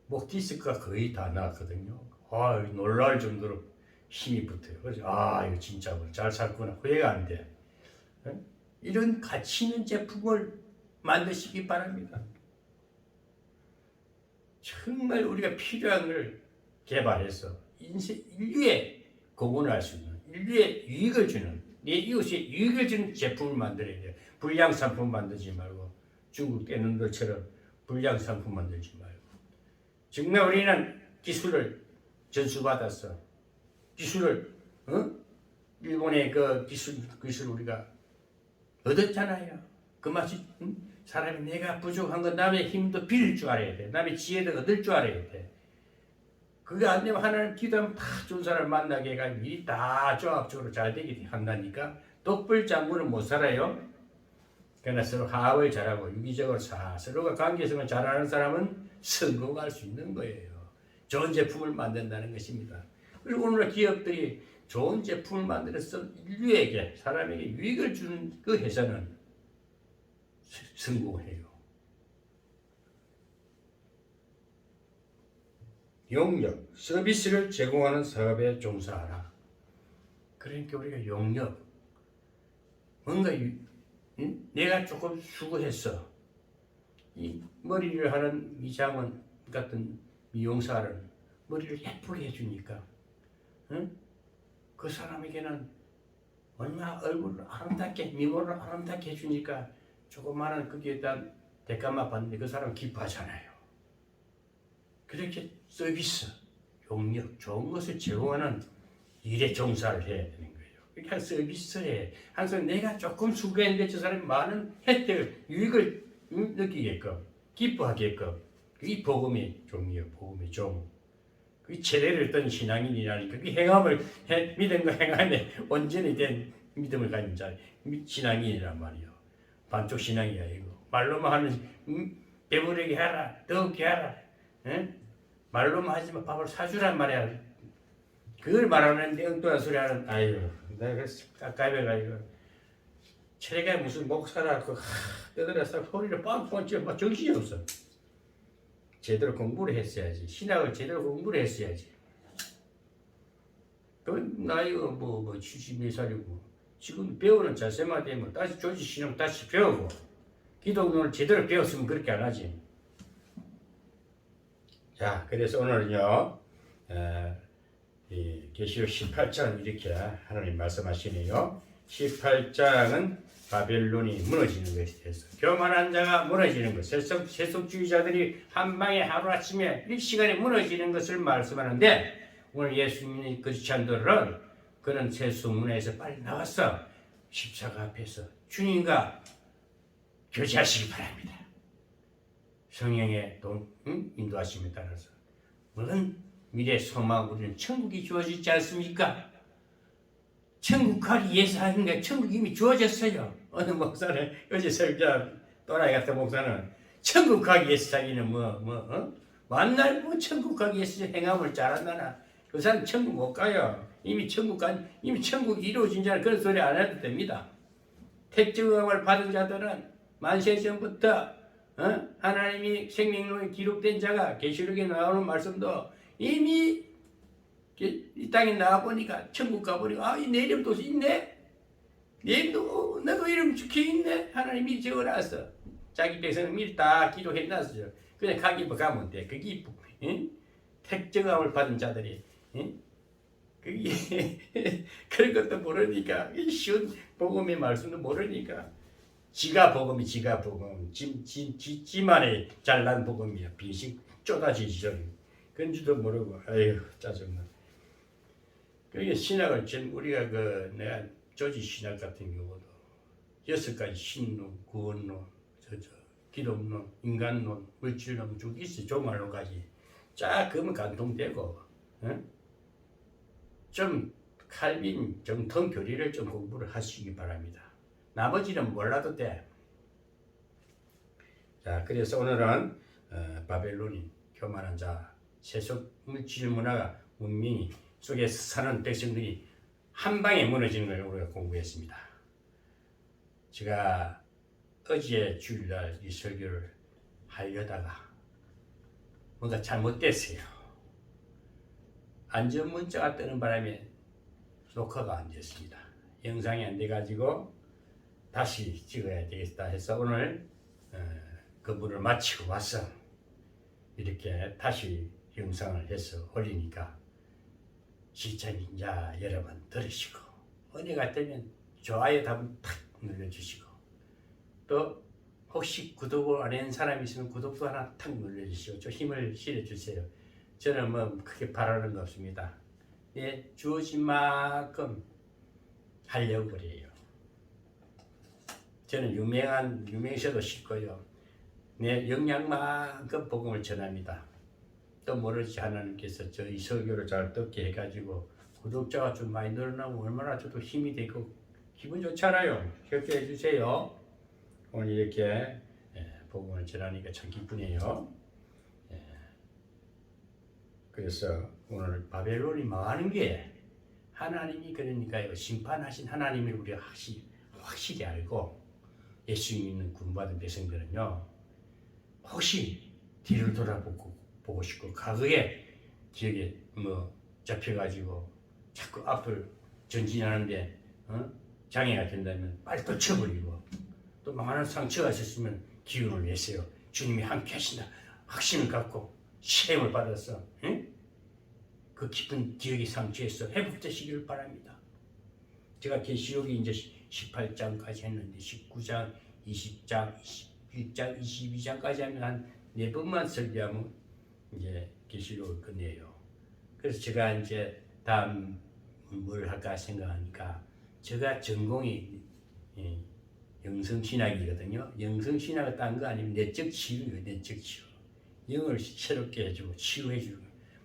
목 디스크가 거의 다 나왔거든요. 아, 놀랄 정도로 힘이 붙어요. 그래서 이거 진짜 잘 샀구나. 후회가 안 돼. 이런 가치 있는 제품을 만드시기 바랍니다. 정말 우리가 필요한 걸 개발해서 인류에 공헌할 수 있는, 인류에 유익을 주는, 내 이웃에 유익을 주는 제품을 만들어야 돼요. 불량 상품 만들지 말고 중국 떼는들처럼 불량 상품 만들지 말고 정말 우리는 기술을 전수받아서 기술을 일본의 그 기술 우리가 얻었잖아요. 그 맛이 사람이 내가 부족한 건 남의 힘도 빌릴 줄 알아야 돼. 남의 지혜도 얻을 줄 알아야 돼. 그게 안 되면 하나님 기도하면 다 좋은 사람을 만나게 해가지고 일이 다 조합적으로 잘 되게 한다니까. 독불장군은 못 살아요. 그러나 서로 화합을 잘하고 유기적으로 서로가 관계성을 잘하는 사람은 성공할 수 있는 거예요. 좋은 제품을 만든다는 것입니다. 그리고 오늘날 기업들이 좋은 제품을 만들어서 인류에게 사람에게 유익을 주는 그 회사는 성공해요. 용역, 서비스를 제공하는 사업에 종사하라. 그러니까 우리가 용역, 뭔가 내가 조금 수고했어. 이 머리를 하는 이장원 같은 미용사는 머리를 예쁘게 해주니까 그 사람에게는 얼마나 얼굴을 아름답게 미모를 아름답게 해주니까 조그마한 거기에 대한 대가만 받는데 그 사람은 기뻐하잖아요. 그렇게 서비스, 용역, 좋은 것을 제공하는 일에 종사를 해야 되는 거예요. 그러니까 서비스에 항상 내가 조금 수고했는데 저 사람이 많은 혜택을, 유익을 느끼게끔, 기뻐하게끔 그게 복음의 종이에요. 복음의 종. 그게 제대로 된 신앙인이라니까 그게 행함을 믿음과 행함에 온전히 된 믿음을 가진 자 신앙인이란 말이에요. 반쪽 신앙이 아니고 말로만 하는 배부르게 하라, 더욱게 하라. 말로만 하지만 밥을 사주란 말이야. 그걸 말하는데 엉뚱한 소리 하는 아유 내가 깝깝해가지고 체가 무슨 목사라고 떠들어서 소리를 빵빵 찌어 막 정신이 없어. 제대로 공부를 했어야지. 신학을 제대로 공부를 했어야지. 그 나이가 뭐 70몇 살이고 지금 배우는 자세만 되면 다시 조지 신앙 다시 배우고 기독론을 제대로 배웠으면 그렇게 안 하지. 자, 그래서 오늘은요 이 계시록 18장 이렇게 하나님 말씀하시네요. 18장은 바벨론이 무너지는 것에 대해서 교만한 자가 무너지는 것, 세속주의자들이 한 방에 하루아침에 일시간에 무너지는 것을 말씀하는데 오늘 예수님이 그렇지 않더라도 그는 세속문화에서 빨리 나와서 십자가 앞에서 주님과 교제하시기 바랍니다. 성령의 인도하심에 따라서 물론 미래 소망 우리는 천국이 주어지지 않습니까? 천국 가기 위해서 하는 게 천국이 이미 주어졌어요. 어느 목사는 어제 설교한 또라이 같은 목사는 천국 가기 위해서 자기는 만날 천국 가기 위해서 행함을 잘한다나 그 사람 천국 못 가요. 이미 천국이 이루어진 자는 그런 소리 안 해도 됩니다. 택정함을 받은 자들은 만세 전부터 하나님이 생명론에 기록된 자가 계시록에 나오는 말씀도 이미 이 땅에 나와 보니까 천국 가 보니까 내 이름도 있네. 내 이름도 나도 이름 적혀 있네. 하나님이 적어놨어. 자기 백성을 미리 다 기록해놨어요. 그냥 가면 돼. 그게 택정함을 받은 자들이 그게 그런 것도 모르니까 쉬운 복음의 말씀도 모르니까 지가 복음 지만의 잘난 복음이야. 빙식 쪼다지지죠. 그런 줄도 모르고 아유 짜증나. 그게 신학을 우리가 내가 조지 신학 같은 경우도 6가지 신론, 구원론, 기독론, 인간론, 물질론 쭉 있어. 종말론까지 쫙 그러면 감동되고 좀 칼빈 정통 교리를 좀 공부를 하시기 바랍니다. 나머지는 몰라도 돼. 자, 그래서 오늘은 바벨론인 교만한 자, 세속 물질 문화가 문명이 속에서 사는 백성들이 한 방에 무너지는 걸 우리가 공부했습니다. 제가 어제 주일날 이 설교를 하려다가 뭔가 잘못됐어요. 안전 문자가 뜨는 바람에 녹화가 안 됐습니다. 영상이 안 돼가지고 다시 찍어야 되겠다 해서 오늘 근무를 마치고 와서 이렇게 다시 영상을 해서 올리니까 시청자 여러분 들으시고 은혜가 되면 좋아요 한번 탁 눌러주시고 또 혹시 구독을 안 한 사람이 있으면 구독도 하나 탁 눌러주시고 좀 힘을 실어주세요. 저는 크게 바라는 거 없습니다. 주어진 만큼 하려고 그래요. 저는 유명세도 싫고요. 내 역량만큼 복음을 전합니다. 또 모르지 하나님께서 저희 설교를 잘 듣게 해가지고 구독자가 좀 많이 늘어나면 얼마나 저도 힘이 되고 기분 좋잖아요. 그렇게 해주세요. 오늘 이렇게 복음을 전하니까 참 기쁘네요. 그래서 오늘 바벨론이 망하는 게 하나님이 그러니까요 심판하신 하나님을 우리가 확실히 알고 예수 믿는 구원받은 백성들은요 혹시 뒤를 돌아보고 싶고 과거에 기억에 잡혀가지고 자꾸 앞을 전진하는데 장애가 된다면 빨리 또 쳐버리고 또 많은 상처가 있었으면 기운을 내세요. 주님이 함께 하신다 확신을 갖고 시험을 받아서 그 깊은 기억의 상처에서 회복되시기를 바랍니다. 제가 계시록이 이제 18장까지 했는데 19장, 20장, 21장, 22장까지 하면 한 4번만 설교하면 이제 계시록을 끝내요. 그래서 제가 이제 다음 뭘 할까 생각하니까 제가 전공이 영성신학이거든요. 영성신학을 딴 거 아니면 내적 치유예요. 내적 치유. 영을 새롭게 해주고 치유해주고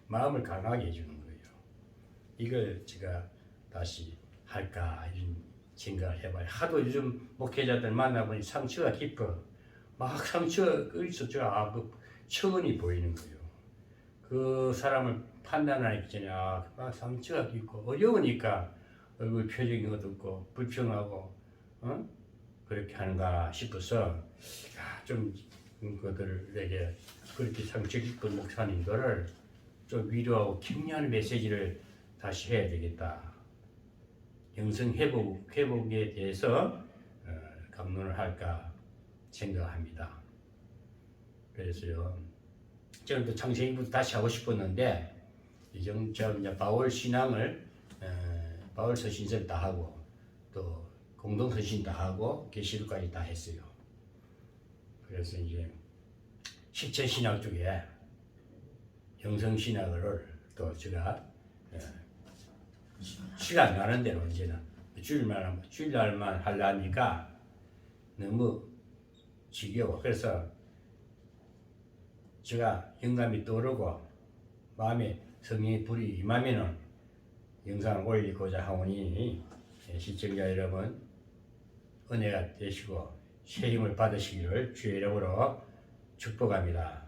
마음을 강하게 해주는 거예요. 이걸 제가 다시 할까 이런 생각을 해봐요. 하도 요즘 목회자들 만나보니 상처가 깊어. 막 상처가 어디서 그 처근이 보이는 거예요. 그 사람을 판단하기 전에 막 상처가 깊고 어려우니까 얼굴 표정이 어둡고 불평하고 그렇게 하는가 싶어서 좀 그들에게 그렇게 상처 깊은 목사님들을 좀 위로하고 격려하는 메시지를 다시 해야 되겠다. 영성 회복에 대해서 감론을 할까 생각합니다. 그래서요, 저는 또 창세기부터 다시 하고 싶었는데 이제 바울 신앙을 바울 서신서를 다 하고 또 공동 서신 다 하고 계시록까지 다 했어요. 그래서 이제 실천 신학 쪽에 영성 신학을 또 제가 시간 나는 대로 이제는 주일날만 하려니까 너무 지겨워. 그래서 제가 영감이 떠오르고 마음에 성령의 불이 임하면은 영상을 올리고자 하오니 시청자 여러분 은혜가 되시고 새 힘을 받으시기를 주의 이름으로 축복합니다.